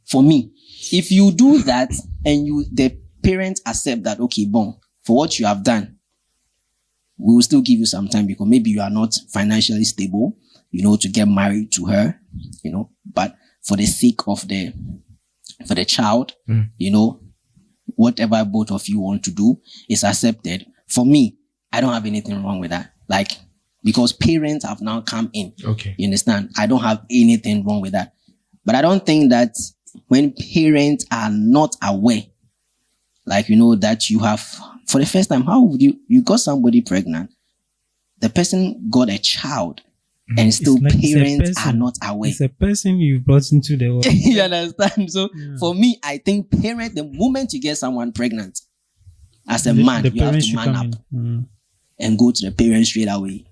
For me, if you do that and the parents accept that, okay, for what you have done, we will still give you some time, because maybe you are not financially stable, to get married to her, but for the sake of the child, whatever both of you want to do is accepted. For me, I don't have anything wrong with that. Like, because parents have now come in. Okay. You understand? I don't have anything wrong with that. But I don't think that when parents are not aware, like, that you have, for the first time, how would you got somebody pregnant, the person got a child and still parents are not aware. It's a person you've brought into the world. You understand? So for me, I think the moment you get someone pregnant, as a man, you have to man up and go to the parents straight away.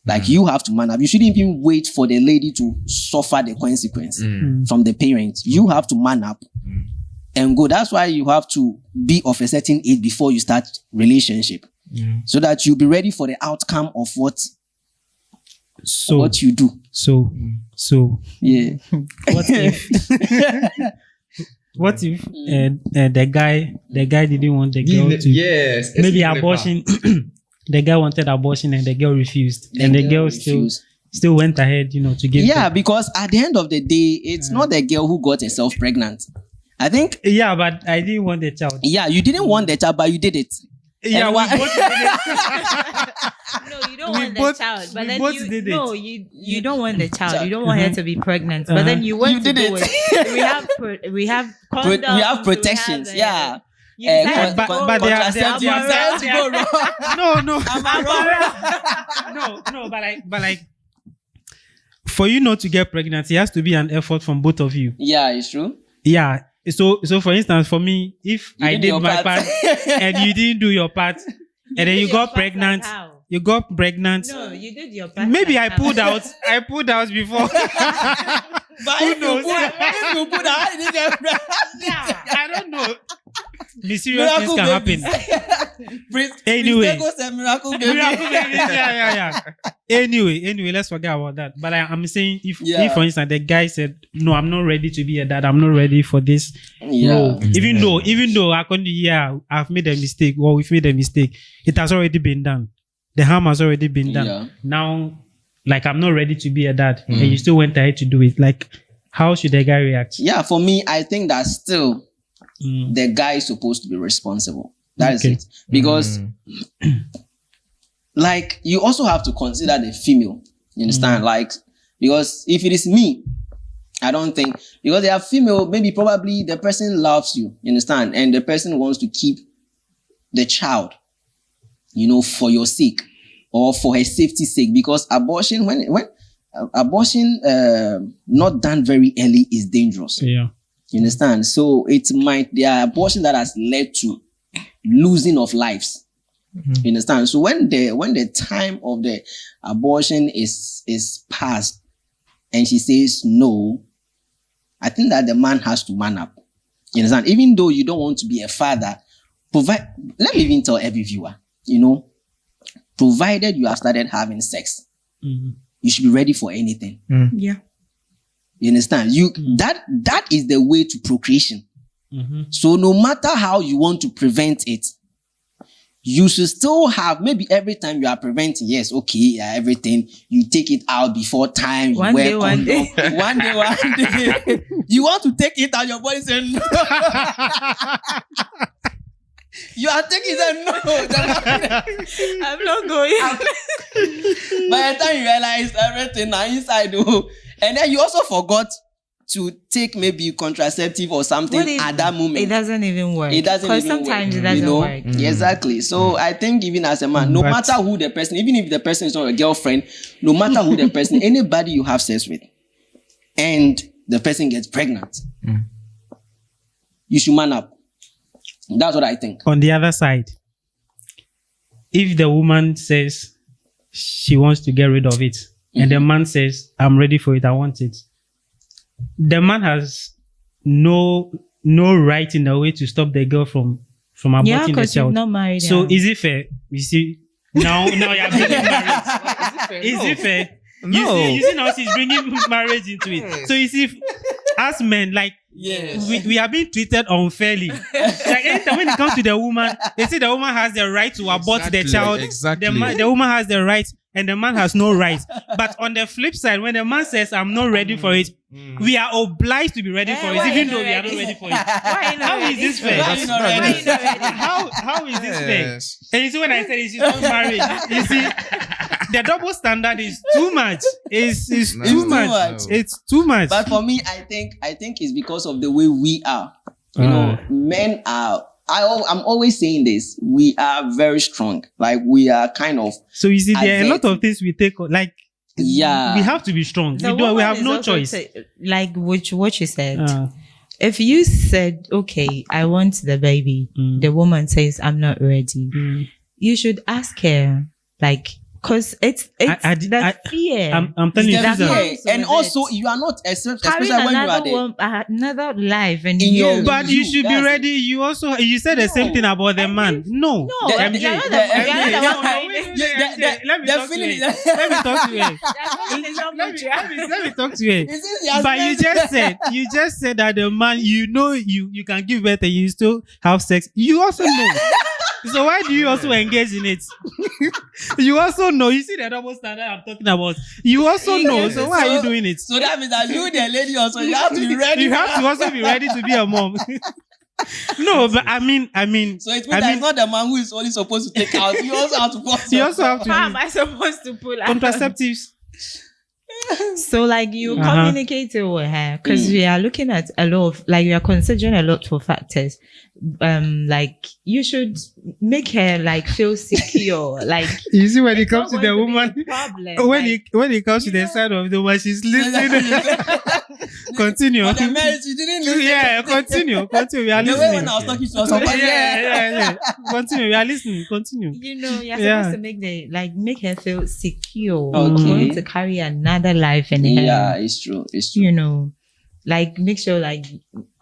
Like you have to man up. You shouldn't even wait for the lady to suffer the consequence from the parents. You have to man up and go. That's why you have to be of a certain age before you start relationship. So that you'll be ready for the outcome of what you do. So yeah. What if the guy didn't want the girl to? Yes. Maybe abortion. The guy wanted abortion and the girl refused, and the girl still went ahead, to give. Yeah, because at the end of the day, it's not the girl who got herself pregnant. I think. Yeah, but I didn't want the child. Yeah, you didn't want the child, but you did it. Yeah, we both did it. No, you don't want the child, but then you don't want the child. You don't want her to be pregnant, but then you want to do it. We have condoms, we have protections. Yeah. But they are no, but like for you not to get pregnant, it has to be an effort from both of you. Yeah, it's true. Yeah. So for instance, for me, if I did my part and you didn't do your part, and then you got pregnant. You got pregnant. No, you did your part. Maybe I pulled out. I pulled out before. But who knows? If you put out, I don't know. Mysterious things can happen. Anyway. Miracle baby. Yeah. Anyway, let's forget about that. But I'm saying if for instance the guy said, no, I'm not ready to be a dad. I'm not ready for this role. Even though I've made a mistake, or we've made a mistake, it has already been done. The harm has already been done. Yeah. Now, like, I'm not ready to be a dad, and you still went ahead to do it. Like, how should the guy react? Yeah, for me, I think that still the guy is supposed to be responsible. That is it. Because, like, you also have to consider the female. You understand? Like, because if it is me, I don't think, because they are female, maybe probably the person loves you. You understand? And the person wants to keep the child, for your sake or for her safety's sake. Because abortion, when abortion not done very early is dangerous. Yeah. You understand? So there are abortion that has led to losing of lives. You understand? So when the time of the abortion is passed and she says no, I think that the man has to man up. You understand? Even though you don't want to be a father, let me even tell every viewer, provided you have started having sex, you should be ready for anything. Yeah. You understand? That is the way to procreation. So no matter how you want to prevent it, you should still have, maybe every time you are preventing, yes, okay, everything, you take it out before time. One day. One day. You want to take it out, your body says no. You are taking it no. I'm not going. By the time you realize everything now inside, and then you also forgot to take maybe contraceptive or something at that moment. It doesn't even work. Because sometimes it doesn't work. Exactly. So I think even as a man, no matter who the person, even if the person is not a girlfriend, no matter who the person, anybody you have sex with, and the person gets pregnant, you should man up. That's what I think. On the other side, if the woman says she wants to get rid of it, and the man says, I'm ready for it, I want it, the man has no right in a way to stop the girl from aborting the child. Not married. So is it fair? You see, now you're bringing marriage. Is it fair? No. You see now she's bringing marriage into it. So you see, as men, like, we are being treated unfairly. Like anytime when it comes to the woman, they say the woman has the right to abort the child. Exactly. The woman has the right and the man has no right. But on the flip side, when the man says, I'm not ready for it, we are obliged to be ready for it, even though we are not ready for it. How is this fair? How is this fair? And you see, when I said she's not married, you see, the double standard is too much. It's too much. It's too much. But for me, I think it's because of the way we are. Men are I'm always saying this. We are very strong. Like we are kind of. So you see, there are a lot of things we take like. Yeah, we have to be strong. We have no choice. Like what you said. If you said, okay, I want the baby, the woman says, I'm not ready. You should ask her, like, because it's the fear. I'm telling you, fear. And also, you are not especially when you are there. Another life in you. But you should be ready. You said the same thing about the man. No. Let me talk to you. Let me talk to you. But you just said that the man, you can give birth and you still have sex. You also know. So why do you also engage in it? You also know. You see the double standard I'm talking about. You also know. So why are you doing it? So that means that you, the lady, also you have to be ready. You have to also be ready to be a mom. No, but I mean. So it means that it's not the man who is only supposed to take out. You also have to put. You also have to. How am I supposed to pull out contraceptives? So like you communicated with her because we are looking at a lot of we are considering a lot of factors. Like you should make her feel secure. Like you see when it comes to the woman, when it comes to the side of the woman, she's listening. Continue. For the marriage, you didn't listen. Yeah, continue. We are listening. The way when I was talking to us, yeah. Continue. We are listening. Continue. You're supposed to make her feel secure. Okay. To carry another life in her. Yeah, it's true. Make sure let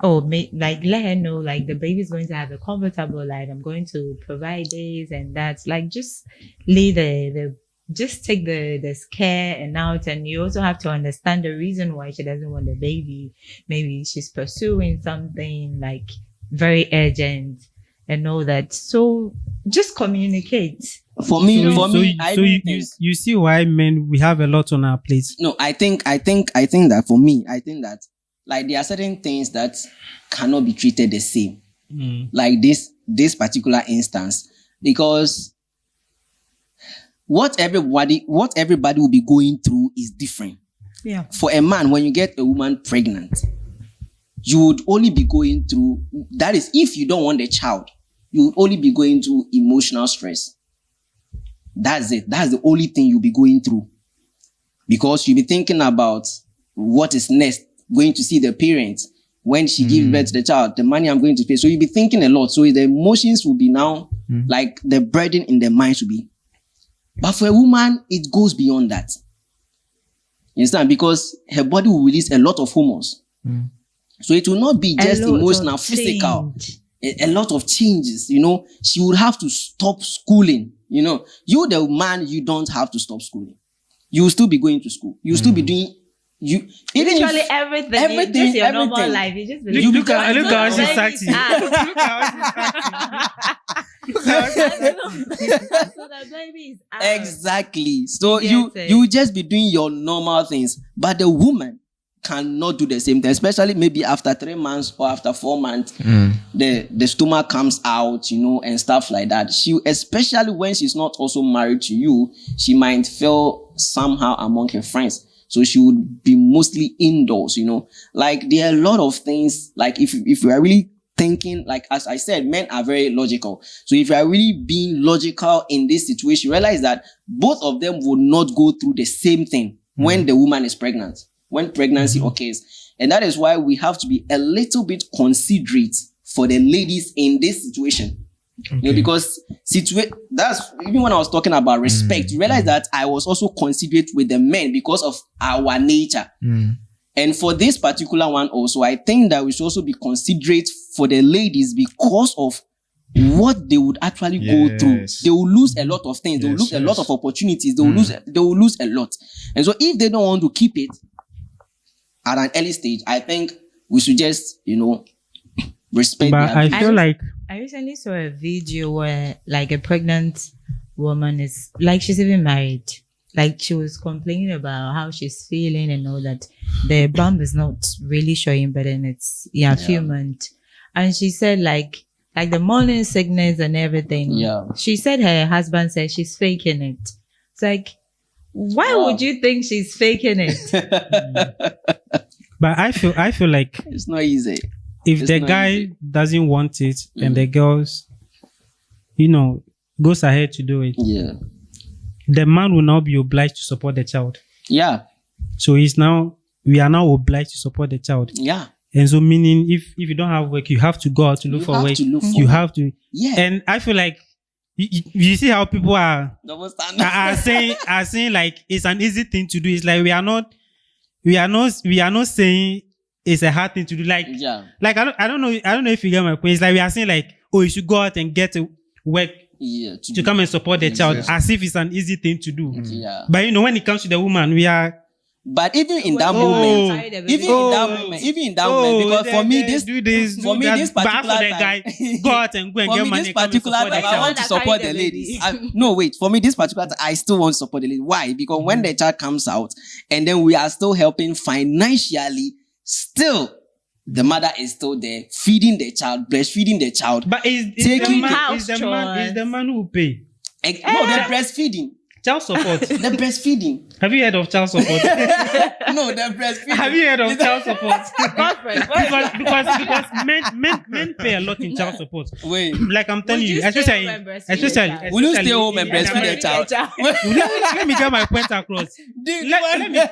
her know the baby's going to have a comfortable life. I'm going to provide this and that. Just lay just take the scare and out, and you also have to understand the reason why she doesn't want the baby. Maybe she's pursuing something very urgent and all that. So just communicate. For me, you see why men, we have a lot on our plates. No, I think that for me, there are certain things that cannot be treated the same. Like this particular instance, because what everybody will be going through is different. Yeah. For a man, when you get a woman pregnant, you would only be going through, that is if you don't want a child, you would only be going through emotional stress. That's it. That's the only thing you'll be going through. Because you'll be thinking about what is next, going to see the parents, when she gives birth to the child, the money I'm going to pay. So you'll be thinking a lot. So the emotions will be now, the burden in the mind will be. But for a woman, it goes beyond that. You understand? Because her body will release a lot of hormones. So it will not be just emotional, physical. A lot of changes, She would have to stop schooling. You, the man, you don't have to stop schooling. You will still be going to school. You will still be doing literally everything. Just your normal life. You just look at how she's acting. Look at So the baby is out. Exactly. So you just be doing your normal things, but the woman cannot do the same thing, especially maybe after 3 months or after 4 months, the stomach comes out, and stuff like that. She, especially when she's not also married to you, she might feel somehow among her friends. So she would be mostly indoors, there are a lot of things, if you are really thinking, as I said, men are very logical. So if you are really being logical in this situation, realize that both of them will not go through the same thing when the woman is pregnant, when pregnancy occurs. And that is why we have to be a little bit considerate for the ladies in this situation. Okay. Because that's even when I was talking about respect, you realize that I was also considerate with the men because of our nature. And for this particular one also, I think that we should also be considerate for the ladies because of what they would actually go through. They will lose a lot of things. They will lose a lot of opportunities. They will lose a lot. And so if they don't want to keep it at an early stage, I think we should just, respect. But I feel I recently saw a video where a pregnant woman is she's even married. She was complaining about how she's feeling and all that. The bump is not really showing, but then it's a few months. And she said the morning sickness and everything. Yeah. She said her husband said she's faking it. It's why would you think she's faking it? But I feel like it's not easy. if It's the not guy easy. doesn't want it and the girls, goes ahead to do it, Yeah. the man will now be obliged to support the child. Yeah. So we are now obliged to support the child. Yeah. And so meaning if you don't have work, you have to go out to look for work. You have to. Yeah. And I feel like you see how people are Double standard. are saying like it's an easy thing to do. It's like we are not saying it's a hard thing to do. Like like I don't know if you get my point. It's like we are saying like, oh, you should go out and get a work to come and support the child, as if it's an easy thing to do. Yeah. But when it comes to the woman, we are. But even in that moment, because for me, this particular guy go out and go and get money. This particular time, I want to support the ladies. No, wait. For me, this particular time, I still want to support the ladies. Why? Because when the child comes out, and then we are still helping financially, still the mother is still there, feeding the child, breastfeeding the child. But is the man who pay? No, the breastfeeding. Child support. The breastfeeding. Have you heard of child support? No, the breastfeeding. Have you heard of child support? because men pay a lot in child support. Wait. Like I'm telling you, especially. Will you stay home and breastfeed the child? Let me get my point across. Let me,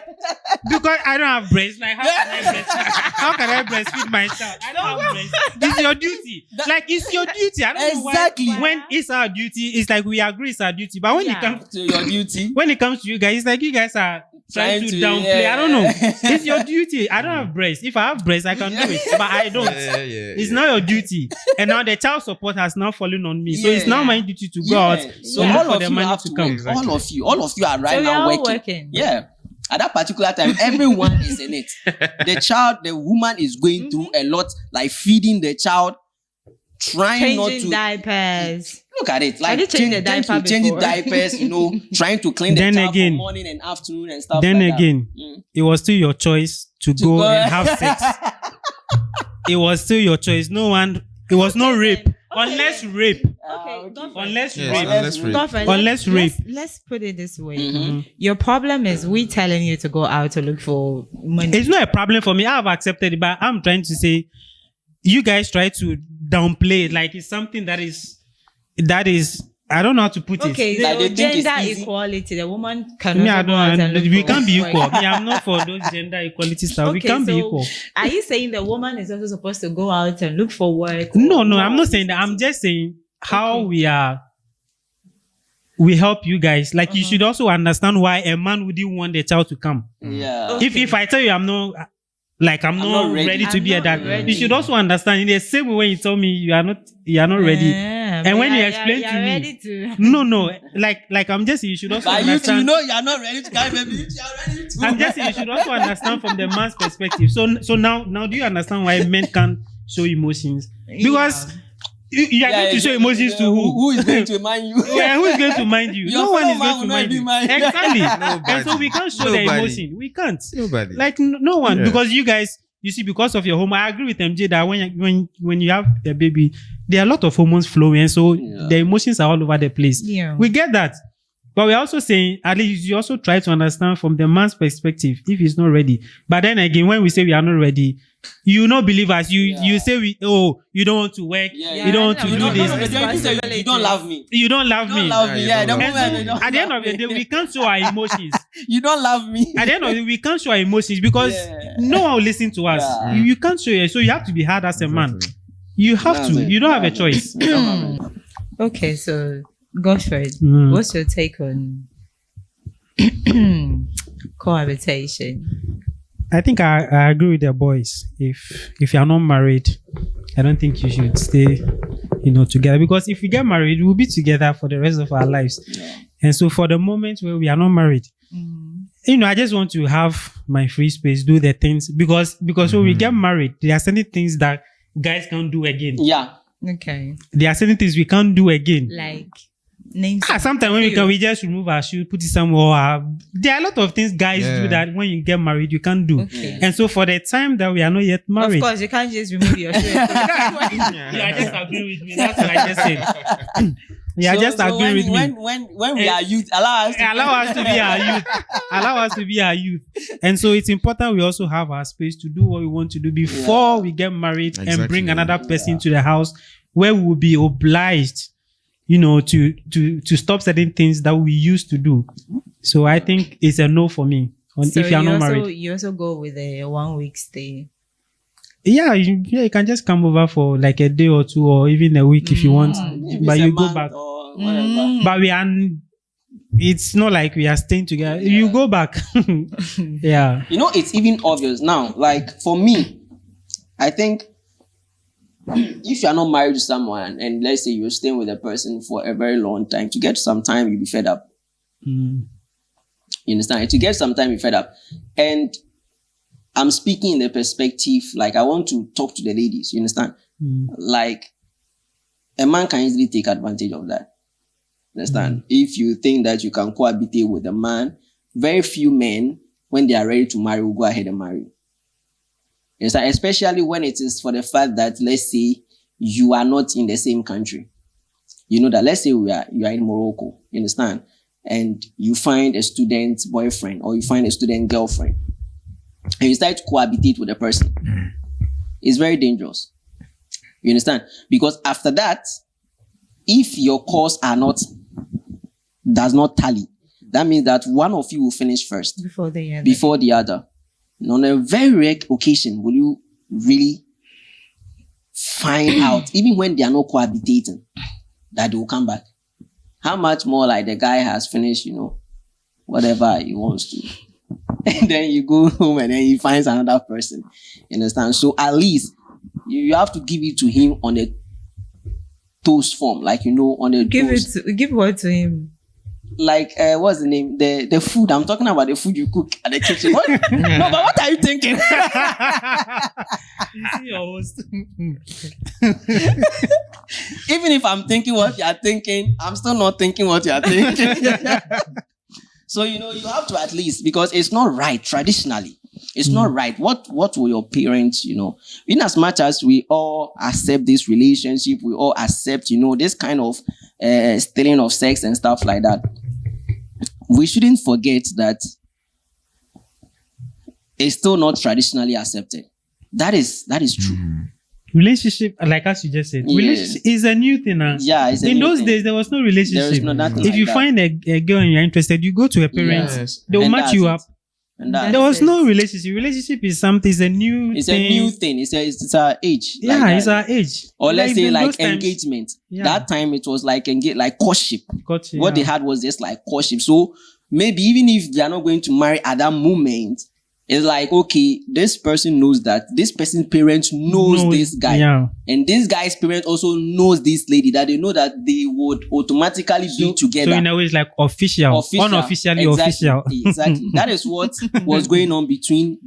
because I don't have breast. Like how can I breastfeed my child? I don't have breast. It's your duty. Like it's your duty. I don't know why. When it's our duty, it's like we agree it's our duty. But when it comes to your duty, when it comes to you guys, it's like you guys are trying to downplay. I don't know. It's your duty. I don't have breast. If I have breast, I can do it, but I don't. It's not your duty. And now the child support has now fallen on me, so it's now my duty to go out. So all for of the you money have to come. All of you are right now working. Yeah. At that particular time, everyone is in it. The woman is going through a lot, like feeding the child, trying not to diapers. Look at it, like changing diapers, trying to clean the child for morning and afternoon and stuff. Then like again, it was still your choice to go and have sex. It was still your choice. It was no rape. Unless rape. Unless rape. Let's put it this way. Mm-hmm. Your problem is we telling you to go out to look for money. It's not a problem for me. I have accepted it, but I'm trying to say you guys try to downplay it like it's something that is I don't know how to put it. Okay, like so gender equality, the woman cannot we can't be equal. I'm not for those gender equality stuff. We can't be equal. Are you saying the woman is also supposed to go out and look for work? No, I'm not saying that. I'm just saying how we help you guys. Like you should also understand why a man wouldn't want the child to come. Yeah. If I tell you I'm not ready to be a dad, you should also understand in the same way when you tell me you are not ready. And when you explain to me, no, like I'm just saying you should also understand. You are not ready to carry baby. You are ready to. I'm just saying you should also understand from the man's perspective. So now do you understand why men can't show emotions? Because you are going to show emotions to who? Who is going to mind you? Yeah, who is going to mind you? No one is going to mind you. Exactly. And so we can't show the emotion. We can't. Nobody. Like no one. Yeah. Because you guys, you see, because of your hormone, I agree with MJ that when you have a baby, there are a lot of hormones flowing, and so the emotions are all over the place. Yeah. We get that. But we're also saying, at least you also try to understand from the man's perspective if he's not ready. But then again, when we say we are not ready, you not believe us. You say you don't want to work. You don't want to do this. You don't love me. You don't love me. Yeah, so at the end of the day, we can't show our emotions. You don't love me. At the end of the day, we can't show our emotions because no one will listen to us. Yeah. You can't show it. So you have to be hard as a man. You have to. You don't have a choice. Okay, so Godfrey, what's your take on cohabitation? I think I agree with the boys. If you are not married, I don't think you should stay, together. Because if we get married, we'll be together for the rest of our lives. Yeah. And so for the moment where we are not married, I just want to have my free space, do the things. Because when we get married, there are certain things that guys can't do again. Yeah. Okay. There are certain things we can't do again. Like names. Sometimes when we just remove our shoe, put it somewhere. There are a lot of things guys do that when you get married you can't do. Okay. And so for the time that we are not yet married, of course you can't just remove your shoe. I just agree with me. That's what I just said. Yeah, just agree with me. When we are youth, allow us to be our youth. Allow us to be our youth. And so it's important we also have our space to do what we want to do before we get married and bring another person to the house where we will be obliged, to stop certain things that we used to do. So I think it's a no for me. If you are not married. You also go with a 1 week stay. Yeah, you can just come over for like a day or two or even a week if you want. But you go back. But it's not like we are staying together. Yeah. You go back. Yeah. It's even obvious now. Like for me, I think if you are not married to someone and let's say you're staying with a person for a very long time, to get some time, you'll be fed up. You understand? To get some time, you're fed up. And I'm speaking in the perspective, like I want to talk to the ladies, you understand? Like a man can easily take advantage of that. Understand? If you think that you can cohabitate with a man, very few men, when they are ready to marry, will go ahead and marry. You understand? Especially when it is for the fact that, let's say, you are not in the same country. You know that, let's say you are in Morocco, you understand? And you find a student boyfriend or you find a student girlfriend and you start to cohabitate with a person. It's very dangerous. You understand? Because after that, if your course does not tally, that means that one of you will finish first before the other. And on a very rare occasion, will you really find out, even when they are not cohabitating, that they will come back? How much more like the guy has finished, whatever he wants to. And then you go home and then he finds another person. You understand? So at least you have to give it to him on a toast form. Like, on a toast. Give what to him? Like, what's the name? The food. I'm talking about the food you cook at the kitchen. What? No, but what are you thinking? You see your host. Even if I'm thinking what you're thinking, I'm still not thinking what you're thinking. So, you have to at least, because it's not right traditionally. It's not right. What will your parents, in as much as we all accept this relationship, we all accept, this kind of stealing of sex and stuff like that. We shouldn't forget that it's still not traditionally accepted. That is true. Relationship, like as you just said, relationship is a new thing. Yeah, it's in those days there was no relationship. There is no nothing. If you find a girl and you're interested, you go to her parents. They will match you up. There was no relationship. Relationship is something. It's a new thing. It's our age. Yeah, it's our age. Or let's say like engagement. That time it was like courtship. What they had was just like courtship. So maybe even if they are not going to marry at that moment, it's like, okay, this person knows that this person's parents knows this guy. Yeah. And this guy's parents also knows this lady, that they know that they would automatically be together. So in a way, it's like official. Unofficially official. Exactly. That is what was going on between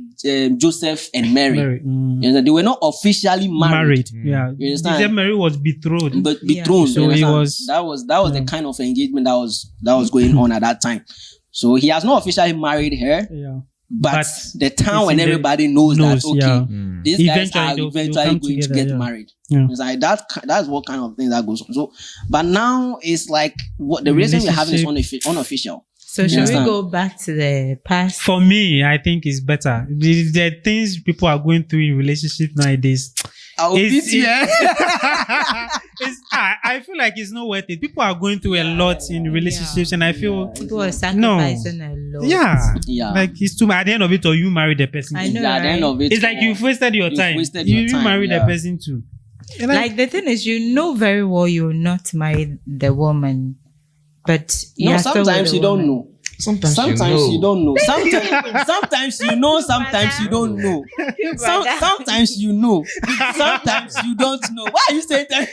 Joseph and Mary. They were not officially married. Yeah. You understand? Mary was betrothed. But betrothed. So he was. That was the kind of engagement that was going on at that time. So he has not officially married her. Yeah. But the town when everybody knows that, okay, these guys are eventually going to get married. Yeah. It's like that's what kind of thing that goes on. So, but now it's like what the reason we're having is unofficial. So should we go back to the past? For me, I think it's better. The things people are going through in relationships nowadays. I feel like it's not worth it. People are going through a lot in relationships, and I feel people are sacrificing a lot. Yeah. Like it's too much. At the end of it, or you marry the person. I know. At the end of it, it's like you've wasted your time. You marry the person too. Like the thing is, very well you'll not marry the woman, but sometimes you don't know. Sometimes you don't know. Sometimes you know. Sometimes you don't know. Sometimes you know. Sometimes you don't know. Why are you saying that?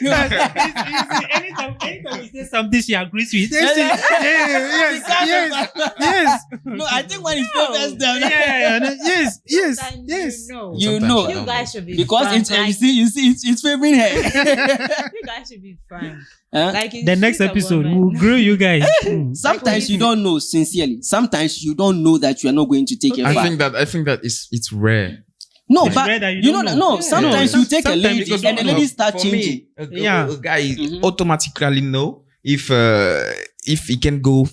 Anytime you say something she agrees with. Yes. No, I think when it's first them. Yes. You know. You guys should be because you see, it's favoring her. You guys should be frank. Like the next episode will grow you guys. Sometimes you don't know sincerely. Sometimes you don't know that you are not going to take a I think that it's rare. No, but you know that sometimes you take a lady and the lady start changing. A guy automatically know if he can go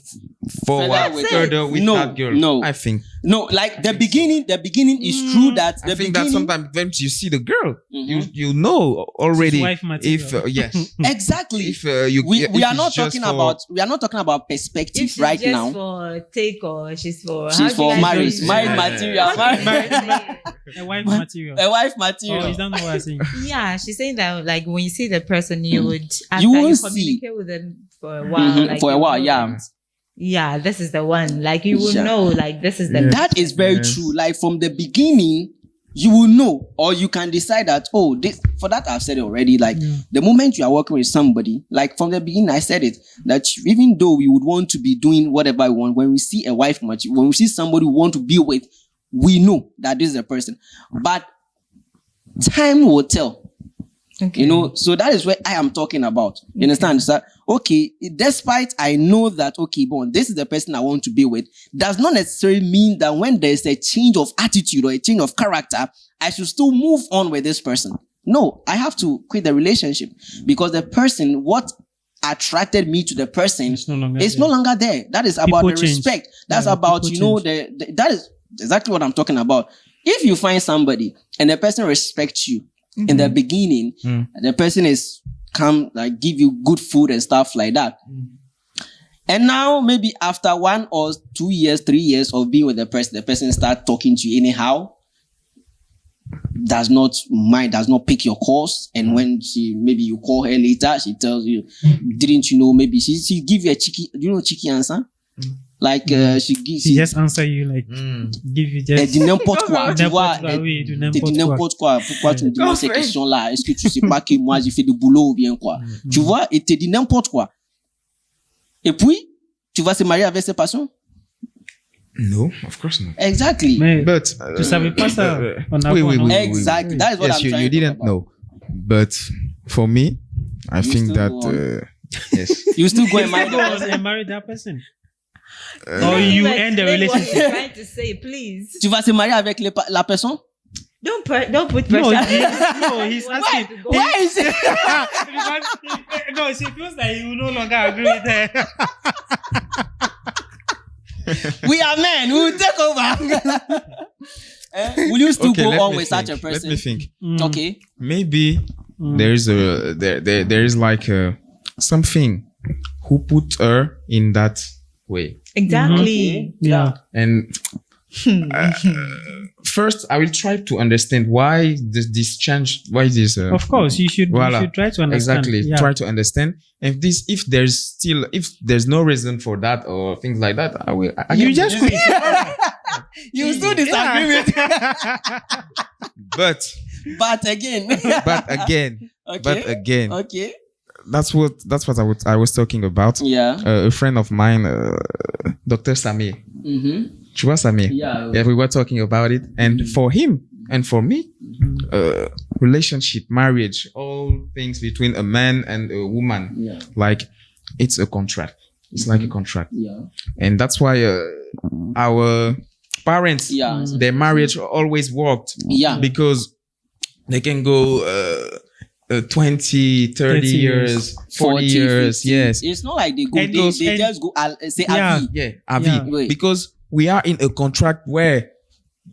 Further further with No, that girl. no. I think. No, like the beginning is true that I think that sometimes when you see the girl, you know She's already wife material. if yes. exactly. If you we if are it's not just talking for- about perspective If she's right just now. for take or she's for She's for marriage, marriage material, A wife material. a wife Oh, material. is that not what I'm saying? Yeah, she's saying that like when you see the person, you would after You you won't communicate with them for a while. Like, For a you while, know yeah. that, yeah, this is the one. Like you will Yeah. know, like this is the That is very Yes. true. Like from the beginning, you will know, or you can decide that, oh, this, for that I've said it already. Like the moment you are working with somebody, like from the beginning, I said it, that even though we would want to be doing whatever we want, when we see a wife, when we see somebody we want to be with, we know that this is a person. But time will tell. Okay. You know, so that is what I am talking about. You understand? So, okay, despite I know that, okay, bon, this is the person I want to be with, does not necessarily mean that when there's a change of attitude or a change of character, I should still move on with this person. No, I have to quit the relationship because the person, what attracted me to the person It's no longer is there. no longer there. That is about People the change. respect. That's Yeah, about, people you know, that is exactly what I'm talking about. If you find somebody and the person respects you in the beginning, the person is come like give you good food and stuff like that. And now maybe after 1 or 2 years, 3 years of being with the person start talking to you anyhow, does not pick your calls. And when maybe you call her later, she tells you, didn't you know, maybe she give you a cheeky answer? Like She just answer you like, give you elle just. dit n'importe quoi, tu vois, N'importe quoi, oui, du elle te dit n'importe quoi. Pourquoi tu me demandes ces Go for it. questions-là? Est-ce que tu sais pas que moi j'ai fait du boulot ou bien quoi? Tu vois, elle te dit n'importe quoi. Et puis, tu vas se marier avec cette personne? No, of course not. Exactly. Mais But tu savais pas ça en oui, avant, oui, non? oui. Exactly. That is what yes, I'm you trying to didn't talk about. know. But for me, I think still that go on. yes. You still go and marry Go the on person? and marry that person. Let Or him you end the explain what relationship. he's trying to say, please. Tu vas se marier avec la personne? Don't put No, pressure. he's asking. Why is it? Because, no, she feels that he will no longer agree with her. We are men. We will take over. Will you still Okay, go let on me with think. such a person? Let me think. Okay. Maybe there is like something who put her in that way. Exactly. Yeah. And first, I will try to understand why this change. Why this? Of course, you should try to understand. Exactly. Yeah. Try to understand. And if there's no reason for that or things like that, I You can- just quit. You still disagree with But again. again, Okay. that's what I was talking about. Yeah. A friend of mine, Dr. Samir. Tu vois Samir? Yeah. We were talking about it, and for him and for me, relationship, marriage, all things between a man and a woman, Yeah. like it's a contract. It's like a contract, Yeah. and that's why our parents, Yeah. their marriage always worked. Yeah. Because they can go 20, 30 years, 40 years. 50. Yes. It's not like they go. And They those- just go. Say Yeah. avi. Yeah. Avi. Yeah. Wait. Because we are in a contract where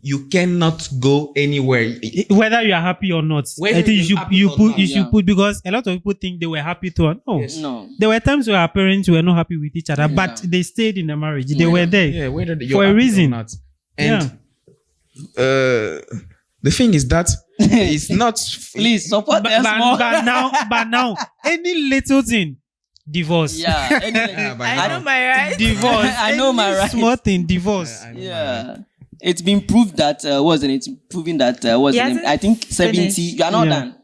you cannot go anywhere. Whether you are happy or not, Whether I think you you're should happy you or put not, you yeah. should put, because a lot of people think they were happy to. No, Yes. No. there were times where our parents were not happy with each other, but Yeah. they stayed in the marriage. They were there. Yeah, whether you're For a happy or reason. not. And the thing is that it's not. Please support us more. But now, any little thing, divorce. Yeah. Yeah, but I know my right. Divorce. I know my Any rights. small thing, divorce. I know Yeah. It's been proved that wasn't it? Proving that wasn't He it? hasn't I think 70. finished. You are not Yeah. done.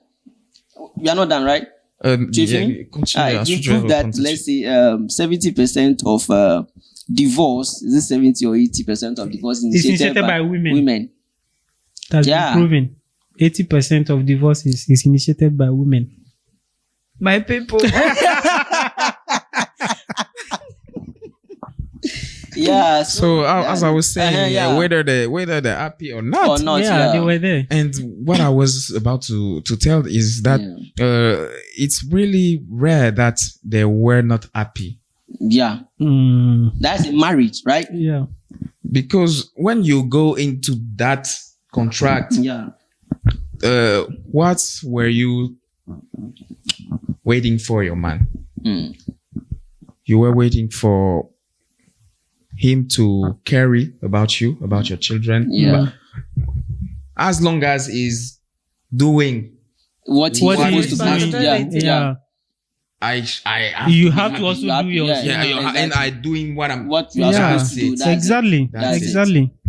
You are not done, right? Yeah, continue. It's been proved that let's say 70% of divorce, is it 70 or 80% of divorce is It's initiated initiated by women. Women. That's Yeah. been proven. 80% of divorces is initiated by women. My people. Yeah. So as I was saying, whether they're happy or not, they were there. And what I was about to tell is that it's really rare that they were not happy. Yeah. That's in marriage, right? Yeah. Because when you go into that contract, what were you waiting for your man? You were waiting for him to care about you, about your children. Yeah. But as long as he's doing what he's supposed to do. Yeah. You have to also do yours. And I doing what you're supposed to do. Exactly.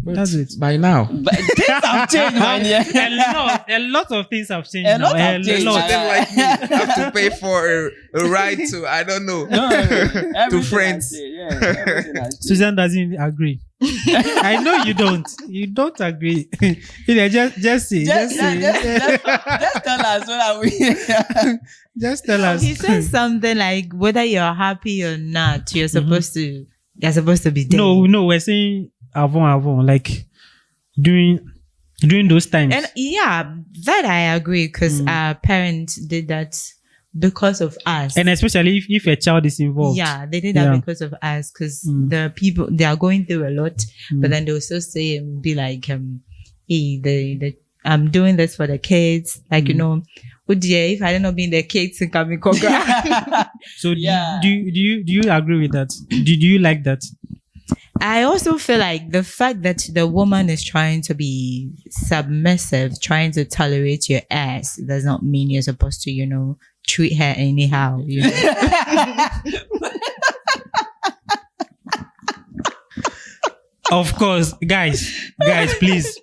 That's it. By now, but things have changed, man. A lot of things have changed. A lot have changed. Them like me have to pay for a ride to to friends. Susan doesn't agree. I know you don't. You don't agree. Just say. Just tell us so that we. Just tell us. He says something like, whether you're happy or not, you're supposed to be there. No, we're saying avant, like during those times. And that I agree, because our parents did that because of us. And especially if a child is involved. Yeah, they did that because of us, because the people, they are going through a lot, but then they'll still say and be like, hey, I'm doing this for the kids. Like, if I didn't be in the kids in Kamikoga. So do you agree with that? Do you like that? I also feel like the fact that the woman is trying to be submissive, trying to tolerate your ass, does not mean you're supposed to, treat her anyhow. Of course, guys, please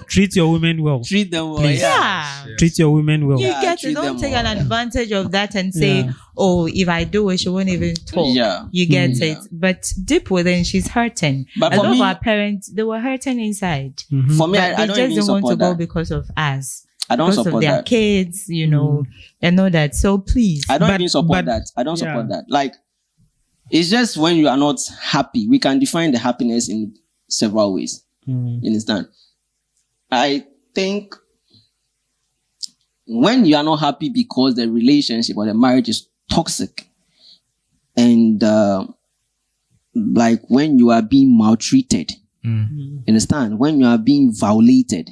treat your women well. Treat them well. Please. Yeah. Treat your women well. You get to don't take an advantage of that and say, if I do it, she won't even talk. Yeah. You get it. But deep within, she's hurting. But a for lot me, of our parents, they were hurting inside. Mm-hmm. For me, but I don't they just don't want to go that. because of us. I don't because support of their that. kids, and all that. So please. I don't even support that. I don't support that. Like, it's just when you are not happy. We can define the happiness in several ways. You understand? I think when you are not happy because the relationship or the marriage is toxic, and like when you are being maltreated, you understand? When you are being violated,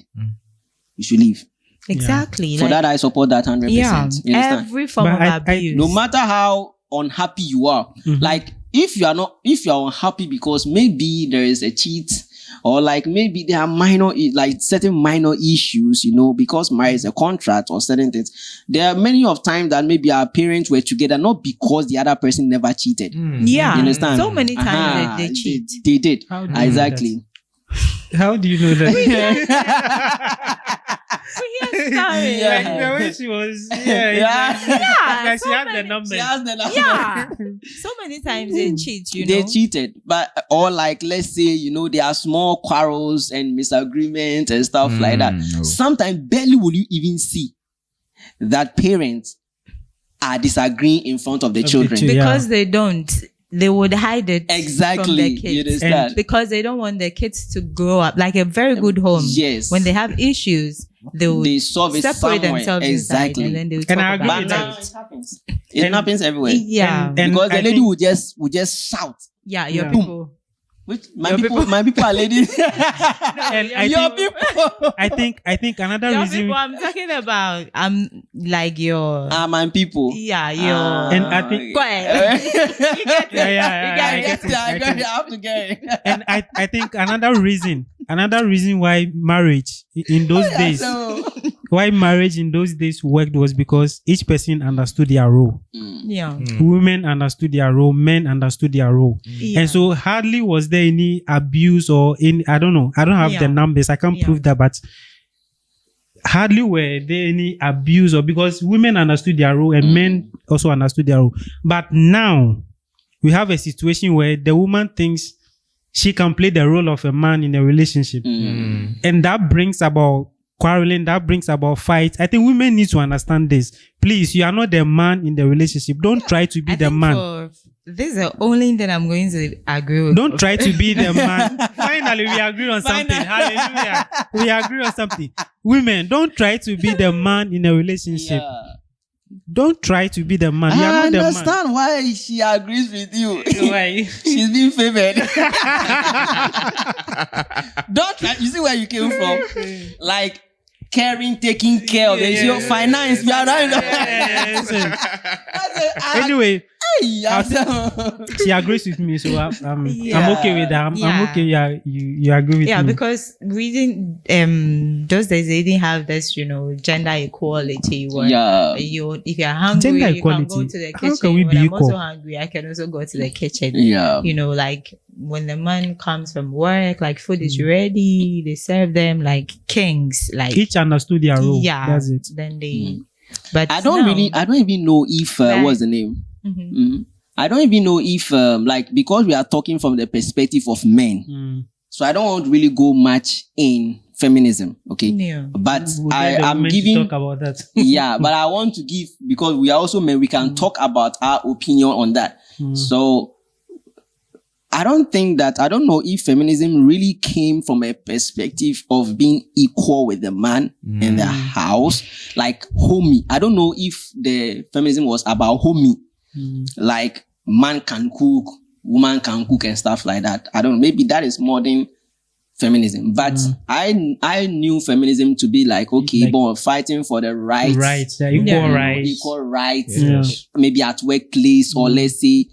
you should leave. Exactly. For that, I support that 100%. Yeah, you understand? every form of abuse. No matter how unhappy you are, like if you are unhappy because maybe there is a cheat, or like maybe there are certain minor issues, because marriage is a contract or certain things. There are many of times that maybe our parents were together not because the other person never cheated. Yeah, you understand? So many times they cheat. They did. Exactly. How do you know that? Yeah. The way she was, like she had the numbers. Yeah. So many times they cheat, They cheated. But, or like, let's say, there are small quarrels and misagreements and stuff like that. No. Sometimes barely will you even see that parents are disagreeing in front of the children. Because they don't. They would hide it exactly from their kids because they don't want their kids to grow up like a very good home. Yes. When they have issues, they solve it separate somewhere. themselves Exactly. inside, and then they will talk about it. Now it happens. It happens everywhere. Yeah. Because the lady would just shout. Yeah, your people. My people are ladies. Your people. I think another your reason. People I'm talking about, like your. My people. Yeah, your. And I think. Go ahead. You get it. I have to get it. And I think another reason why marriage in those days. Why marriage in those days worked was because each person understood their role. Yeah. Women understood their role, men understood their role. Yeah. And so hardly was there any abuse or any, I don't know. I don't have the numbers. I can't prove that, but hardly were there any abuse or because women understood their role and men also understood their role. But now we have a situation where the woman thinks she can play the role of a man in a relationship. And that brings about quarreling, that brings about fights. I think women need to understand this. Please, you are not the man in the relationship. Don't try to be the man. this is the only thing I'm going to agree with. Don't try to be the man. Finally, we agree on something. Hallelujah. We agree on something. Women, don't try to be the man in a relationship. Yeah. Don't try to be the man. You are I not the man. understand why she agrees with you. Why? She's being favored. Don't try. You see where you came from? Like caring, taking care of your finance. You are not. Anyway, she agrees with me, so I'm okay with that. I'm okay. Yeah, you agree with me. Yeah, because we didn't. Those days they didn't have this, gender equality. Where if you're hungry, Gender you equality. can go to the kitchen. How can we when be I'm equal? also hungry, I can also go to the kitchen. Yeah. Like when the man comes from work, like food is ready, they serve them like kings. Like Each understood their role. yeah, That's it. then they. But I don't even know if what's the name. I don't even know if because we are talking from the perspective of men, so I don't want to really go much in feminism. Okay, Yeah. but I'm giving talk about that. yeah, but I want to give, because we are also men, we can talk about our opinion on that. So I don't know if feminism really came from a perspective of being equal with the man in the house, like homey. I don't know if the feminism was about homey, like man can cook, woman can cook and stuff like that. I don't know. Maybe that is modern feminism, but I knew feminism to be like, okay, but fighting for the rights, equal rights, maybe at workplace, or let's say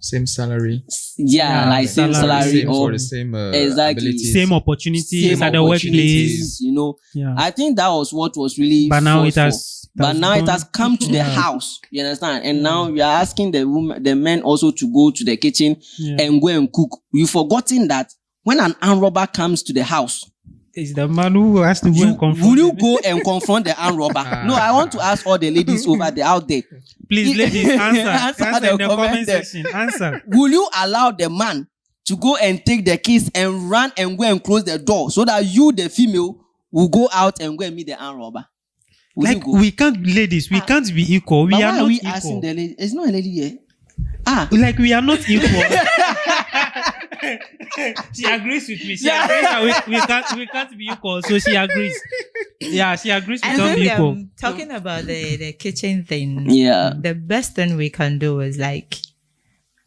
same salary. Like same salary, or for the same exactly abilities. Same opportunities at the workplace. I think that was what was really. But now it has come to the house. You understand? And now you are asking the men also to go to the kitchen and go and cook. You've forgotten that when an armed robber comes to the house, it's the man who has to go and confront. Will you go and confront the armed robber? No, I want to ask all the ladies out there. Please, ladies, answer in the comment there. section. Answer. Will you allow the man to go and take the keys and run and go and close the door so that you, the female, will go out and go and meet the armed robber? We can't, ladies, we can't be equal. We are not equal. Asking the lady? It's not a lady here. Like we are not equal. She agrees with me. She agrees that we can't be equal. So she agrees. Yeah, she agrees we can't be equal. Talking about the kitchen thing. Yeah. The best thing we can do is like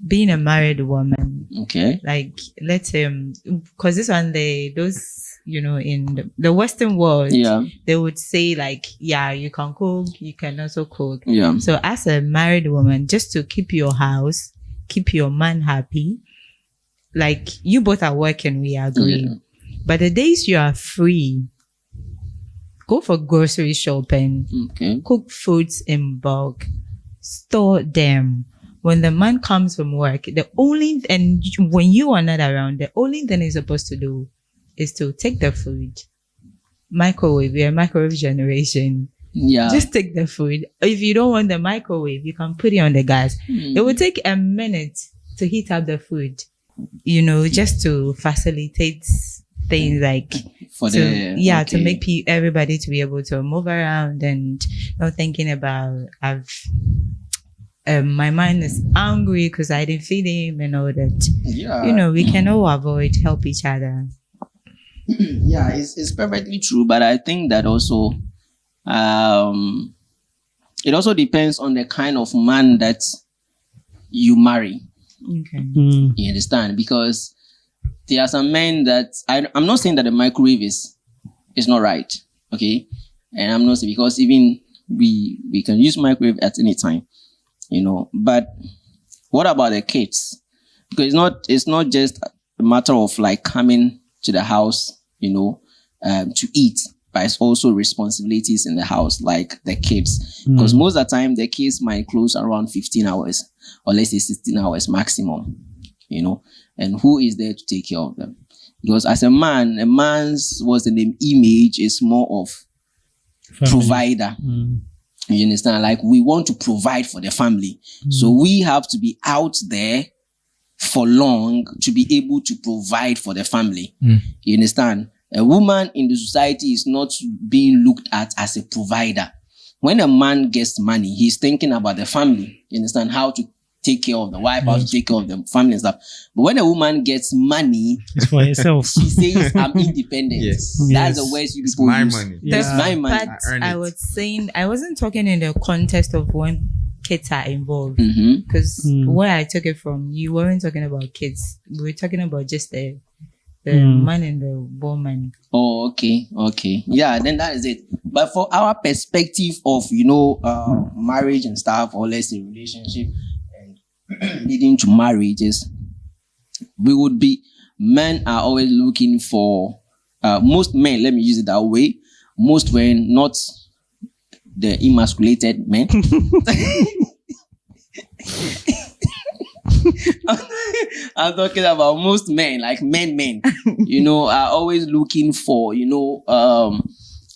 being a married woman. Okay. Like let him, because this one in the Western world, they would say like, you can cook, you can also cook. Yeah. So as a married woman, just to keep your house, keep your man happy, like you both are working, we agree. Yeah. But the days you are free, go for grocery shopping, cook foods in bulk, store them. When the man comes from work, when you are not around, the only thing he's supposed to do is to take the food, microwave. We are microwave generation. Yeah. Just take the food. If you don't want the microwave, you can put it on the gas. It will take a minute to heat up the food, just to facilitate things like to make everybody to be able to move around and not thinking about my mind is angry because I didn't feed him and all that. Yeah. We can all help each other. Yeah, it's perfectly true, but I think that also it also depends on the kind of man that you marry. Okay. You understand? Because there are some men that I'm not saying that the microwave is not right, okay? And I'm not saying, because even we can use microwave at any time, But what about the kids? Because it's not just a matter of like coming to the house, to eat, but it's also responsibilities in the house, like the kids. Because most of the time, the kids might close around 15 hours, or let's say 16 hours maximum, and who is there to take care of them? Because as a man's image is more of family. Provider. You understand? Like we want to provide for the family. So we have to be out there for long to be able to provide for the family. You understand? A woman in the society is not being looked at as a provider. When a man gets money, he's thinking about the family. You understand? How to take care of the wife, how to take care of the family and stuff. But when a woman gets money, It's for herself. she says, I'm independent. Yes. That's Yes. the words you It's people my use. money. It's Yeah. my money. But earn I it. was saying, I wasn't talking in the context of when kids are involved. Mm-hmm. Because Mm. where I took it from, you weren't talking about kids. We were talking about just the Mm. man and the woman. Oh, okay. Yeah, then that is it. But for our perspective of, marriage and stuff, or let's say relationship and leading to marriages, men are always looking for, most men, let me use it that way, most men, not the emasculated men. I'm talking about most men, like men, are always looking for,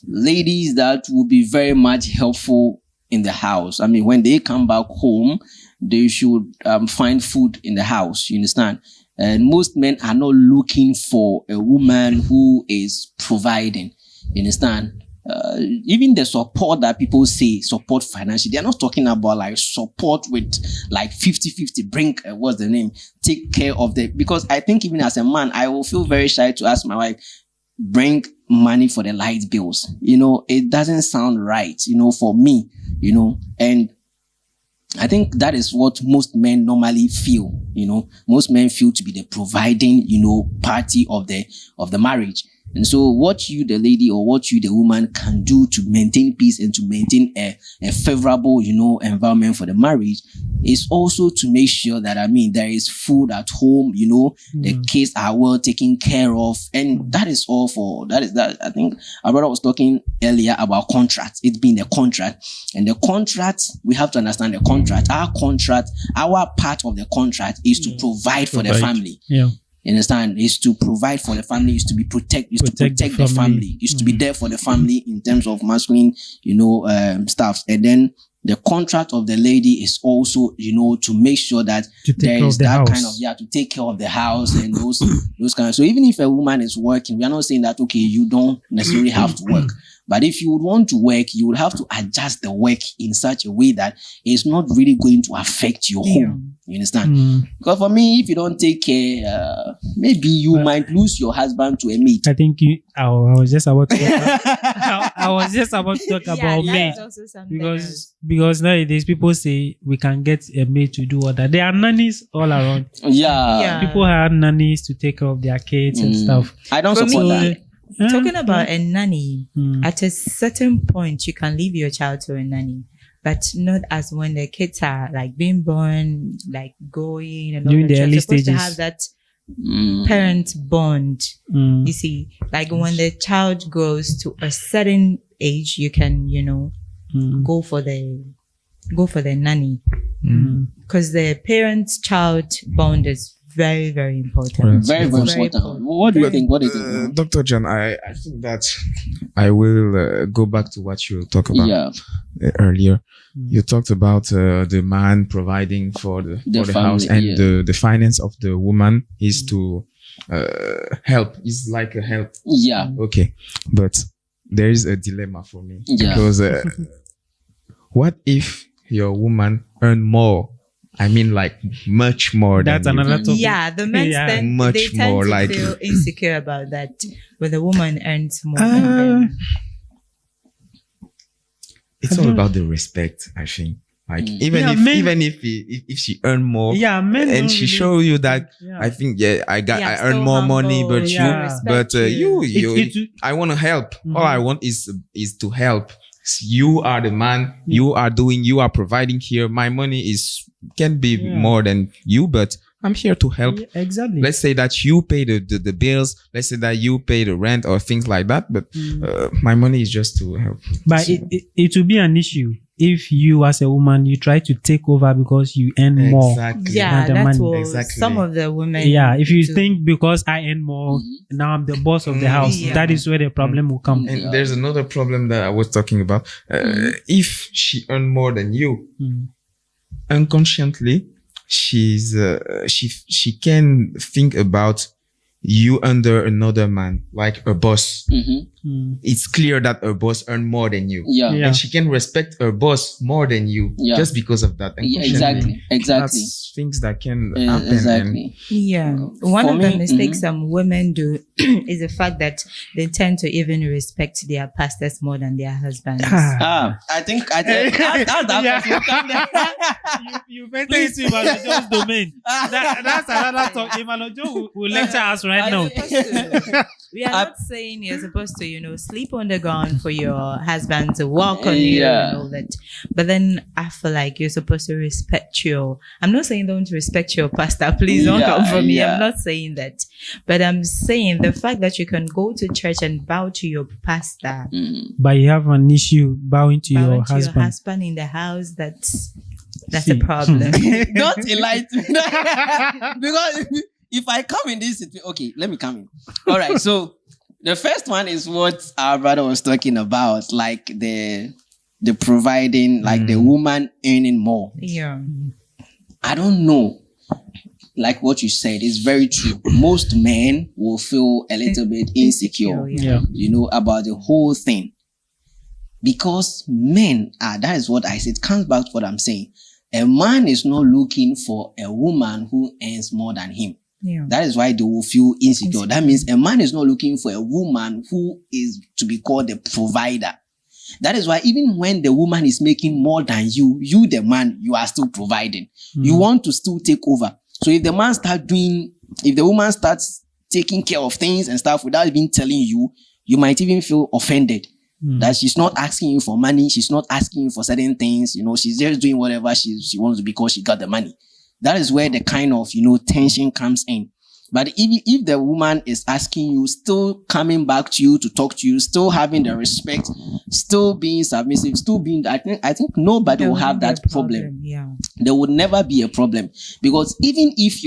ladies that will be very much helpful in the house. I mean, when they come back home, they should find food in the house. You understand? And most men are not looking for a woman who is providing. You understand? Even the support that people say support financially, they're not talking about like support with like 50-50, bring, what's the name? Take care of because I think even as a man, I will feel very shy to ask my wife, bring money for the light bills. It doesn't sound right, for me, and I think that is what most men normally feel, most men feel to be the providing, party of the marriage. And so what you, the lady, or what you, the woman, can do to maintain peace and to maintain a favorable, environment for the marriage is also to make sure that, there is food at home, the kids are well taken care of. And that is all that. I think our brother was talking earlier about contracts. It's been a contract. And the contract, we have to understand the contract. Our part of the contract is to provide for the family. Yeah. You understand? Is to provide for the family, is to be protect the family, is to be there for the family in terms of masculine, stuff. And then the contract of the lady is also, to make sure that there is that kind of, to take care of the house and those kind of. So even if a woman is working, we are not saying that, okay, you don't necessarily have to work. But if you would want to work, you would have to adjust the work in such a way that it's not really going to affect your home. You understand? Because for me, if you don't take care, maybe you might lose your husband to a mate. I think I was just about to talk about maid. Because nowadays people say we can get a maid to do all that. There are nannies all around. Yeah. People have nannies to take care of their kids and stuff. I don't support that. Talking about a nanny, at a certain point, you can leave your child to a nanny, but not as when the kids are like being born, like going and all during that. the early You're supposed stages. to have that parent bond. You see, like when the child grows to a certain age, you can, go for the nanny, because the parent-child bond is very, very important. Very, very important. What do you think? What do you think? Dr. John, I think that I will go back to what you talked about earlier. You talked about the man providing for the family, house, and the finance of the woman is to help. It's like a help. Yeah. Okay. But there is a dilemma for me. Yeah. Because what if your woman earn more? I mean, like much more. That's than another topic. Yeah, the men tend to feel insecure about that when the woman earns more than them. It's all about the respect, I think. Like even if she earn more, men and she show you that, I think I earn more money, but I want to help. All I want is to help. You are the man. You are providing here. My money can be more than you, but I'm here to help. Exactly. Let's say that you pay the bills. Let's say that you pay the rent or things like that. But my money is just to help. But it will be an issue if you, as a woman, you try to take over because you earn more. Yeah, that's what some of the women. Yeah, if you think because I earn more, now I'm the boss of the house. That is where the problem will come. And there's another problem that I was talking about. If she earn more than you, unconsciously, she can think about you under another man, like a boss. it's clear that her boss earn more than you. Yeah. Yeah. And she can respect her boss more than you just because of that. And Yeah, unfortunately, exactly. That's things that can happen. Exactly. Yeah. One For of the me, mistakes some women do is the fact that they tend to even respect their pastors more than their husbands. I think ask that Yeah. question. Come there. You better into Imanojo's domain. That's another talk. Imanojo will lecture us right now. We are not saying you're supposed to, sleep on the ground for your husband to walk on you and all that. But then I feel like you're supposed to respect I'm not saying don't respect your pastor. Please don't come for me. I'm not saying that. But I'm saying the fact that you can go to church and bow to your pastor. But you have an issue bowing to your husband. Your husband in the house, that's a problem. Don't enlighten me. Because if I come in this situation, okay, let me come in. All right, so the first one is what our brother was talking about, like the providing, like the woman earning more. Yeah. I don't know. Like what you said is very true. Most men will feel a little bit insecure, about the whole thing. Because men that is what I said. It comes back to what I'm saying. A man is not looking for a woman who earns more than him. Yeah. That is why they will feel insecure. That means a man is not looking for a woman who is to be called the provider. That is why even when the woman is making more than you, the man, you are still providing. You want to still take over. So if the woman starts taking care of things and stuff without even telling you, you might even feel offended. That she's not asking you for money. She's not asking you for certain things. She's just doing whatever she wants to because she got the money. That is where the kind of, tension comes in. But if the woman is asking you, still coming back to you to talk to you, still having the respect, still being submissive, still being, I think nobody will have that problem. Yeah. There would never be a problem. Because even if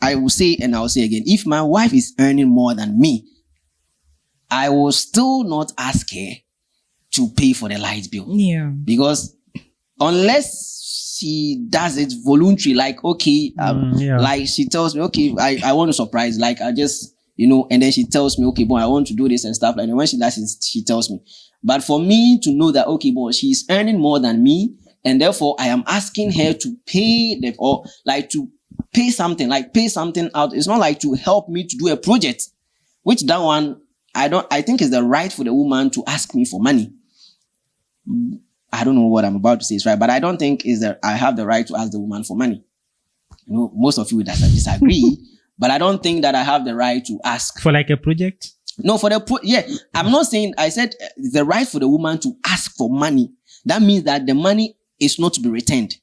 I will say, and I'll say again, if my wife is earning more than me, I will still not ask her to pay for the light bill. Yeah. Because unless she does it voluntarily, like, okay, like she tells me, okay, I want to surprise, like I just, and then she tells me, okay, boy, I want to do this and stuff. Like, and when she does it, she tells me. But for me to know that, okay, boy, she's earning more than me, and therefore I am asking her to pay to pay something out. It's not like to help me to do a project, which that one, I think is the right for the woman to ask me for money. I don't know what I'm about to say is right, but I don't think is that I have the right to ask the woman for money. Most of you would disagree, but I don't think that I have the right to ask. For like a project? No, for I'm not saying, I said the right for the woman to ask for money. That means that the money is not to be returned.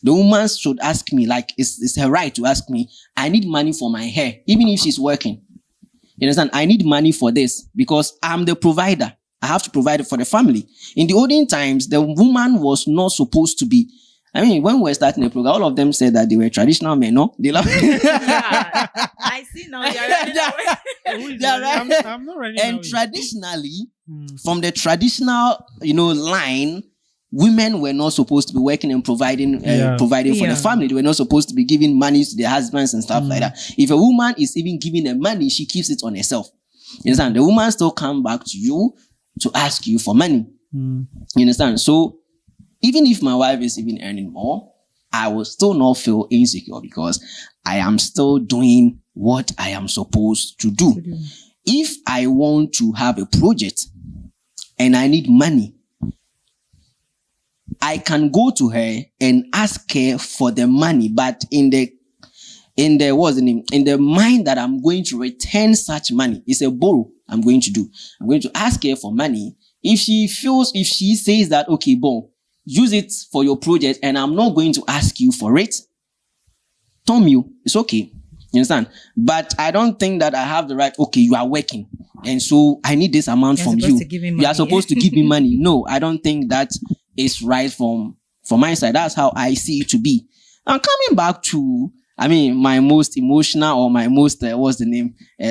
The woman should ask me, like, it's her right to ask me, I need money for my hair, even if she's working. You understand? I need money for this because I'm the provider. I have to provide it for the family. In the olden times, the woman was not supposed to be. When we were starting the program, all of them said that they were traditional men, no? They love I see now. I'm not running and traditionally, from the traditional, line, women were not supposed to be working and providing for the family. They were not supposed to be giving money to their husbands and stuff like that. If a woman is even giving them money, she keeps it on herself. You understand? The woman still come back to you to ask you for money. You understand? So even if my wife is even earning more, I will still not feel insecure because I am still doing what I am supposed to do. If I want to have a project and I need money, I can go to her and ask her for the money, but in the mind that I'm going to return such money, it's a borrow I'm going to do. I'm going to ask her for money. If she says that, okay, bon, use it for your project and I'm not going to ask you for it, Tom, it's okay. You understand? But I don't think that I have the right, okay, you are working and so I need this amount from you. You are supposed to give me money. No, I don't think that is right from my side. That's how I see it to be. And coming back to, my most emotional or my most,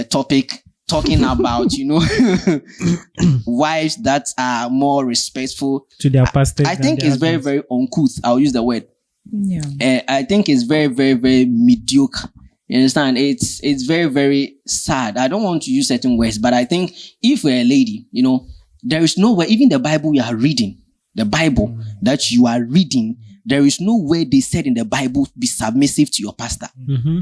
topic, talking about, wives that are more respectful to their pastors. I think it's very, very uncouth. I'll use the word. Yeah. I think it's very, very, very mediocre You understand? It's very, very sad. I don't want to use certain words, but I think if you're a lady, you know, there is no way, even the Bible you are reading, the Bible that you are reading, there is no way they said in the Bible, be submissive to your pastor. Mm-hmm.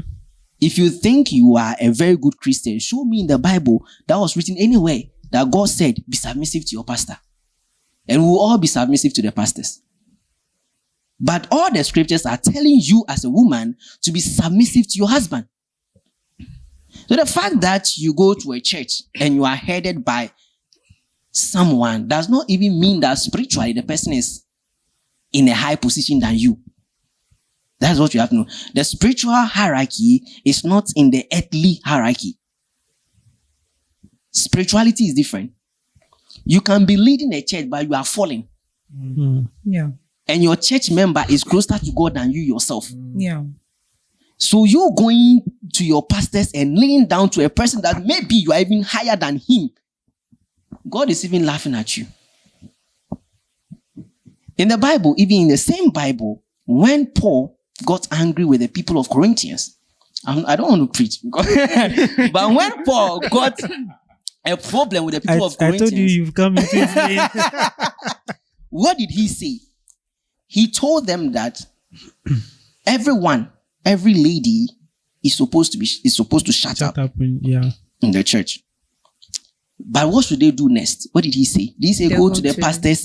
If you think you are a very good Christian, show me in the Bible that was written anywhere that God said, be submissive to your pastor. And we will all be submissive to the pastors. But all the scriptures are telling you as a woman to be submissive to your husband. So the fact that you go to a church and you are headed by someone does not even mean that spiritually the person is in a high position than you. That's what you have to know. The spiritual hierarchy is not in the earthly hierarchy. Spirituality is different. You can be leading a church, but you are falling. Mm-hmm. Yeah. And your church member is closer to God than you yourself. Yeah. So you going to your pastors and laying down to a person that maybe you are even higher than him. God is even laughing at you. In the Bible, even in the same Bible, when Paul got angry with the people of Corinthians, I don't want to preach, but when Paul got a problem with the people of Corinthians, I told you you've come into his name. What did he say? He told them that every lady is supposed to shut up in the church. But what should they do next? What did he say? Did he say go to the pastors?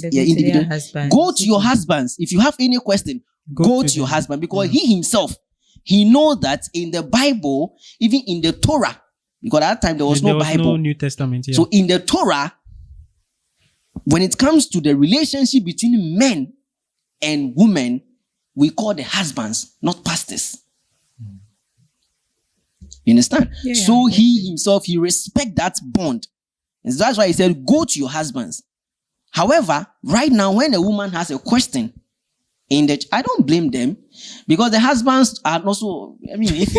Go to your husbands. If you have any question, go to your husband, because he himself, he knows that in the Bible, even in the Torah, because at that time there was no Bible, no New Testament. Yeah. So in the Torah, when it comes to the relationship between men and women, we call the husbands, not pastors. You understand? Yeah, so he himself, he respects that bond. And that's why he said, go to your husbands. However, right now, when a woman has a question, I don't blame them, because the husbands are also, I mean, if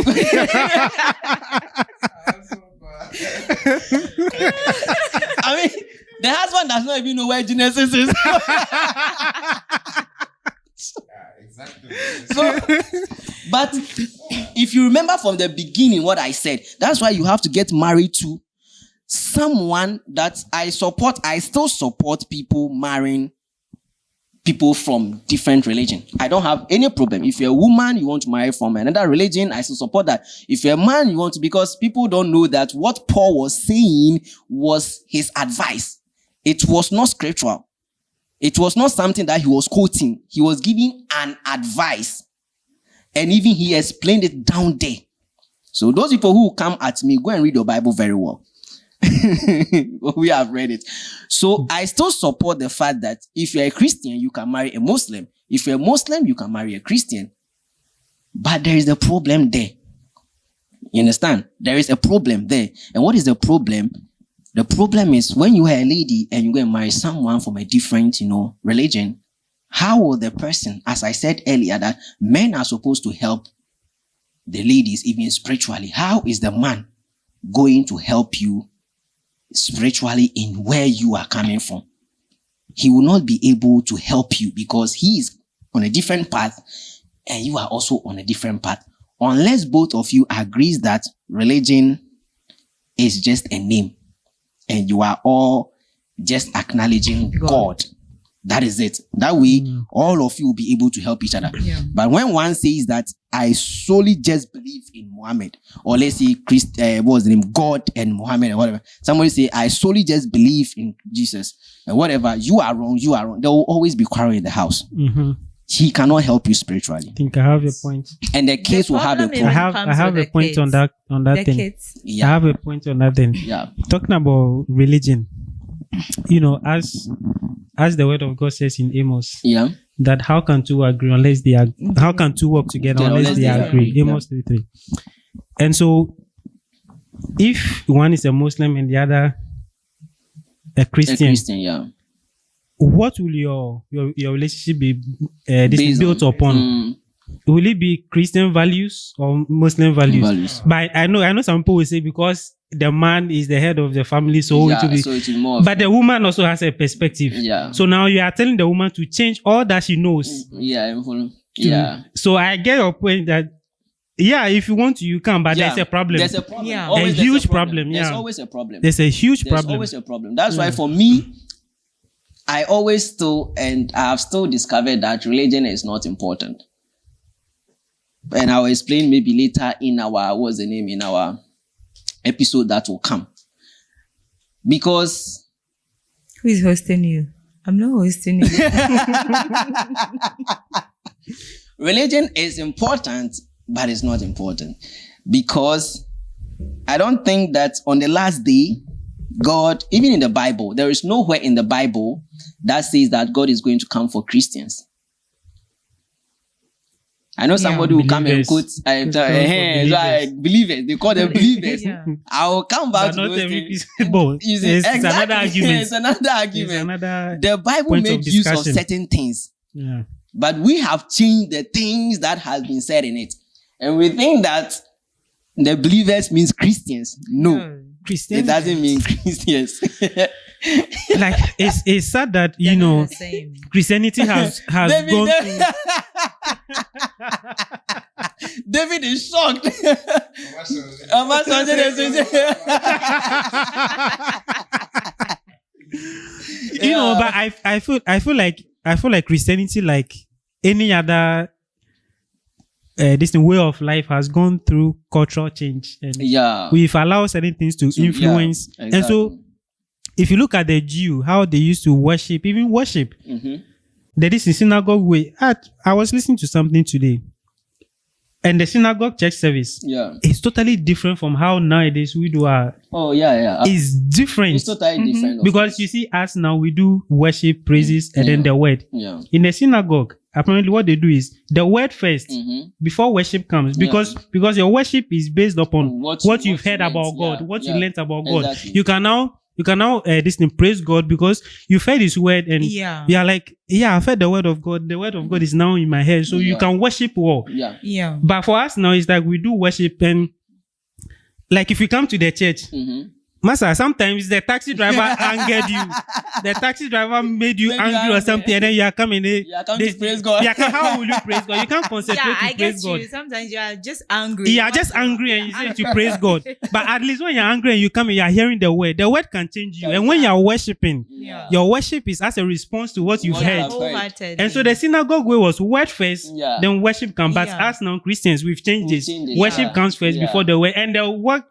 I mean, the husband does not even know where Genesis is. Exactly. So, but if you remember from the beginning what I said, that's why you have to get married to someone that I support. I still support people marrying people from different religion. I don't have any problem. If you're a woman, you want to marry from another religion, I still support that. If you're a man, you want to, because people don't know that what Paul was saying was his advice. It was not scriptural. It was not something that he was quoting. He was giving an advice. And even he explained it down there. So those people who come at me, go and read your Bible very well. We have read it. So I still support the fact that if you're a Christian, you can marry a Muslim. If you're a Muslim, you can marry a Christian. But there is a problem there. You understand? There is a problem there. And what is the problem? The problem is when you are a lady and you go and marry someone from a different, religion, how will the person, as I said earlier, that men are supposed to help the ladies even spiritually. How is the man going to help you spiritually in where you are coming from? He will not be able to help you because he is on a different path and you are also on a different path. Unless both of you agrees that religion is just a name and you are all just acknowledging God. That is it. That way, all of you will be able to help each other. Yeah. But when one says that I solely just believe in Muhammad, or let's say what was the name, God and Muhammad or whatever. Somebody say I solely just believe in Jesus and whatever. You are wrong. You are wrong. There will always be quarrel in the house. Mm-hmm. He cannot help you spiritually. I think I have a point. And the kids will have a point. I have a point on that thing. Kids. Yeah. I have a point on that thing. Yeah. Talking about religion, as the word of God says in Amos, that how can two agree unless they are? How can two work together unless they agree? Amos 3:3. And so, if one is a Muslim and the other a Christian, what will your relationship be built upon? Will it be Christian values or Muslim values? But I know some people will say because the man is the head of the family, so it will be. So it will more. But the woman also has a perspective. Yeah. So now you are telling the woman to change all that she knows. Yeah. So I get your point that Yeah, if you want to, you can, but there's a problem. There's a problem. Yeah. Always A there's huge problem. problem. There's Yeah. always a problem. There's a huge There's problem. always a problem. That's why for me, I always still, and I have still discovered that religion is not important. And I'll explain maybe later in our, what's the name, in our episode that will come. Because Who is hosting you? I'm not hosting you. religion is important, but it's not important. Because I don't think that on the last day, God, even in the Bible, there is nowhere in the Bible that says that God is going to come for Christians. I know somebody will come and quote, believers. They call them believers. Yeah. I will come back But to not those every things. people. You see, It's another argument. It's another argument. It's another The Bible point of made use of discussion. certain things, Yeah. but we have changed the things that has been said in it, and we think that the believers means Christians. No, it Christian. doesn't mean Christians. Like it's sad that They're you not know the same. Christianity has David, gone David, David is shocked. you know, but I feel like Christianity, like any other this way of life, has gone through cultural change, and Yeah. we've allowed certain things to influence. yeah, And so, if you look at the Jew, how they used to worship, Mhm. there is a synagogue way. I was listening to something today, and the synagogue church service Yeah. is totally different from how nowadays we do our. Oh yeah. It's different. It's totally different. of Because course. you see, us now, we do worship, praises, and then the word. Yeah. In the synagogue, apparently what they do is the word first Mhm. before worship comes, because your worship is based upon What what you you've heard learnt, about God, yeah, what yeah, you learnt about God. exactly. You can now this thing praise God because you've heard His word, and Yeah. you are like, yeah, I've heard the word of God. The word of God is now in my head, so you Yeah. can worship well. Yeah. Yeah. But for us now, it's like we do worship, and like if you come to the church, Mhm. Master, sometimes the taxi driver angered you. The taxi driver made you Made you angry or angry. something, and then you are coming. You are coming to praise God. Yeah, how will you praise God? You can't concentrate Yeah, to I praise get God. you. Sometimes you are just angry. You are just angry and you say to praise God. But at least when you're angry and you come and you are hearing the word can change you. And when you are worshiping, Yeah. your worship is as a response to what you've What heard. I've heard. Wholehearted. And so the synagogue way was word first, Yeah. then worship comes. But Yeah. us now Christians, we've changed We've this. changed it, Worship yeah. comes first Yeah. before the word. And the what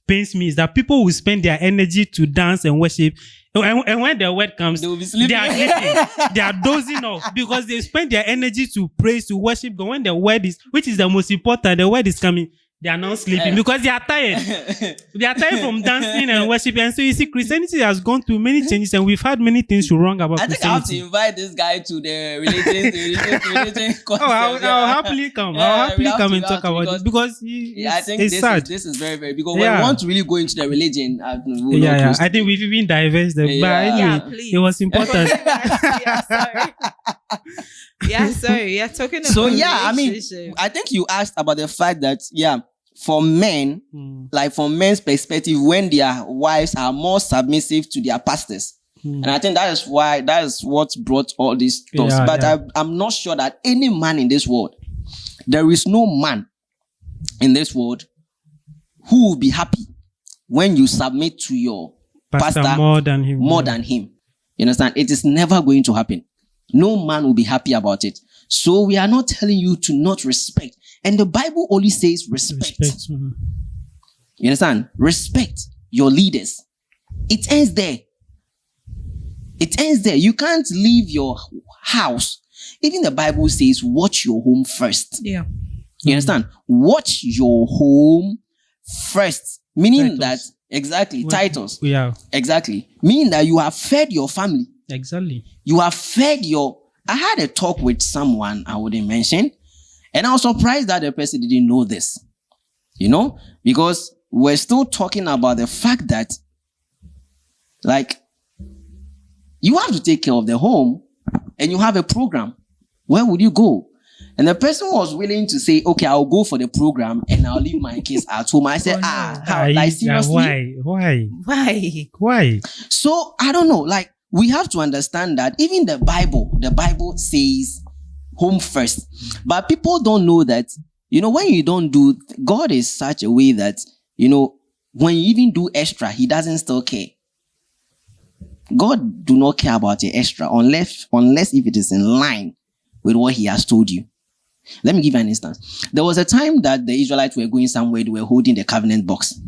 pains me is that people will spend their energy to dance and worship. And when the word comes, They will be sleeping. they are sleeping. They are dozing off because they spend their energy to praise, to worship. But when the word is, which is the most important, the word is coming, they are now sleeping because they are tired. They are tired from dancing and worship. And so you see, Christianity has gone through many changes, and we've had many things to wrong about I think I have to Christianity. invite this guy to the religion Oh, I'll happily come. I'll happily come and talk about it because I think it's sad. this is very, very, because when Yeah. we want to really go into the religion, we'll Yeah, not yeah. close I to think it. we've even diversed them. But Yeah. anyway, Yeah, please. it was important. Yeah, sorry. Yeah, sorry. You're talking about So yeah, I mean, relationship. I think you asked about the fact that for men, Mm. like from men's perspective, when their wives are more submissive to their pastors. And I think that is what brought all these thoughts. Yeah, but yeah. I'm not sure that any man in this world, there is no man in this world who will be happy when you submit to your pastor more than him. more than him. You understand? It is never going to happen. No man will be happy about it. So we are not telling you to not respect. And the Bible only says respect. respect. You understand? Respect your leaders. It ends there. It ends there. You can't leave your house. Even the Bible says, watch your home first. Yeah. You understand? Watch your home first. Meaning Titles. that, exactly, Well, titles. Yeah, Exactly. Meaning that you have fed your family. exactly. You have fed I had a talk with someone I wouldn't mention, and I was surprised that the person didn't know this. You know? Because we're still talking about the fact that, like, you have to take care of the home and you have a program. Where would you go? And the person was willing to say, okay, I'll go for the program and I'll leave my kids at home. I said, Oh, no. how, like, seriously? Why? So I don't know, like, we have to understand that even the Bible says home first. But people don't know that, when you don't do, God is such a way that, when you even do extra, he doesn't still care. God do not care about your extra unless if it is in line with what he has told you. Let me give you an instance. There was a time that the Israelites were going somewhere, they were holding the covenant box.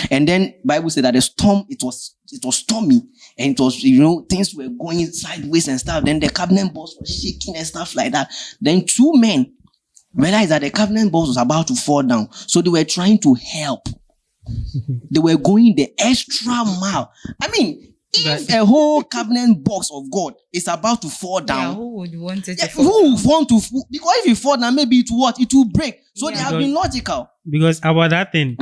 And then Bible said that the storm, it was stormy, and it was, things were going sideways and stuff. Then the covenant box was shaking and stuff like that. Then two men realized that the covenant box was about to fall down. So they were trying to help. They were going the extra mile. I mean, if a whole covenant box of God is about to fall down, who would want it to fall who down? would want to? Because if it fall down, maybe it will break. So they have been logical. Because about that thing,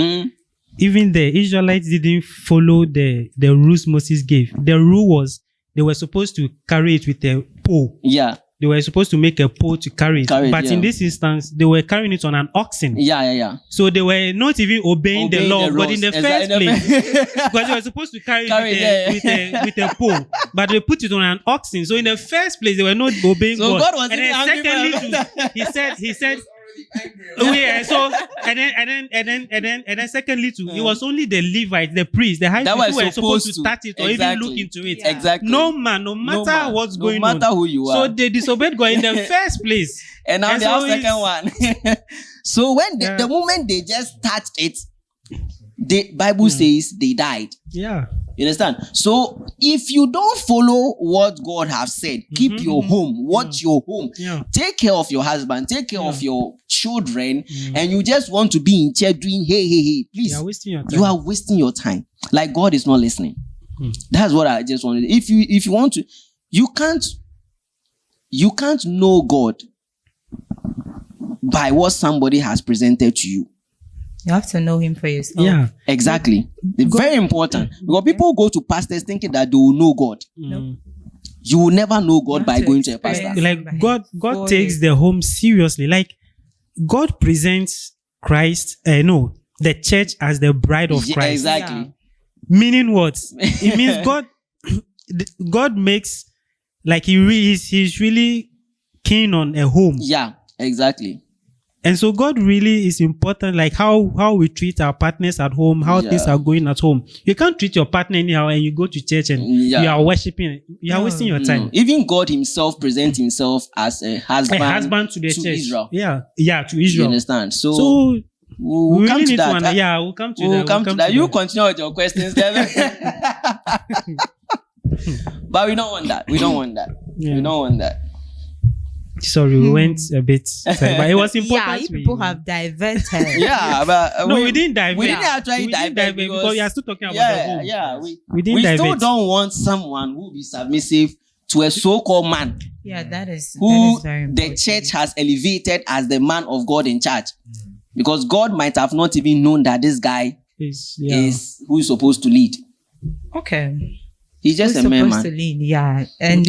even the Israelites didn't follow the rules Moses gave. The rule was they were supposed to carry it with a pole. Yeah. They were supposed to make a pole to carry it. But in this instance, they were carrying it on an oxen. Yeah. So they were not even obeying the law, but in the first place, because they were supposed to carry it with a pole, but they put it on an oxen. So in the first place, they were not obeying God. God. Was and then secondly, he said, oh yeah. So and then secondly too, it was only the Levites, the priests, the high priests who were supposed to touch it or even look into it. Yeah. Exactly. No man, no matter what's going on, no matter who you are. So they disobeyed God in the first place. And now they have second one. So when the moment they just touched it, the Bible says they died. Yeah. You understand? So if you don't follow what God has said, keep your home, watch your home, take care of your husband, take care of your children, and you just want to be in church doing hey, please, you are wasting your time. Like God is not listening. That's what I just wanted. If you want to, you can't know God by what somebody has presented to you. You have to know him for yourself. Yeah, exactly. Very important. Because people go to pastors thinking that they will know God. Nope. You will never know God by going to a pastor. Like God takes the home seriously. Like God presents Christ, the church as the bride of Christ. Exactly. Yeah. Meaning what? It means God makes, like he's really keen on a home. Yeah, exactly. And so God really is important, like how we treat our partners at home, how things are going at home. You can't treat your partner anyhow and you go to church and you are worshiping. You are wasting your time. Even God himself presents himself as a husband to the church. Israel. Yeah, to Israel. You understand? So we'll come to that. We'll come to that. You continue with your questions then. But we don't want that. We don't want that. Sorry, we went a bit, but it was important. Yeah, people have diverted. Yeah, but we didn't divert. We didn't actually divert because we are still talking about the home. Yeah, we didn't divert. Still don't want someone who will be submissive to a so-called man. Yeah, that is very important. The church has elevated as the man of God in charge, because God might have not even known that this guy is who is supposed to lead. Okay. He's just a man. To lead, yeah, and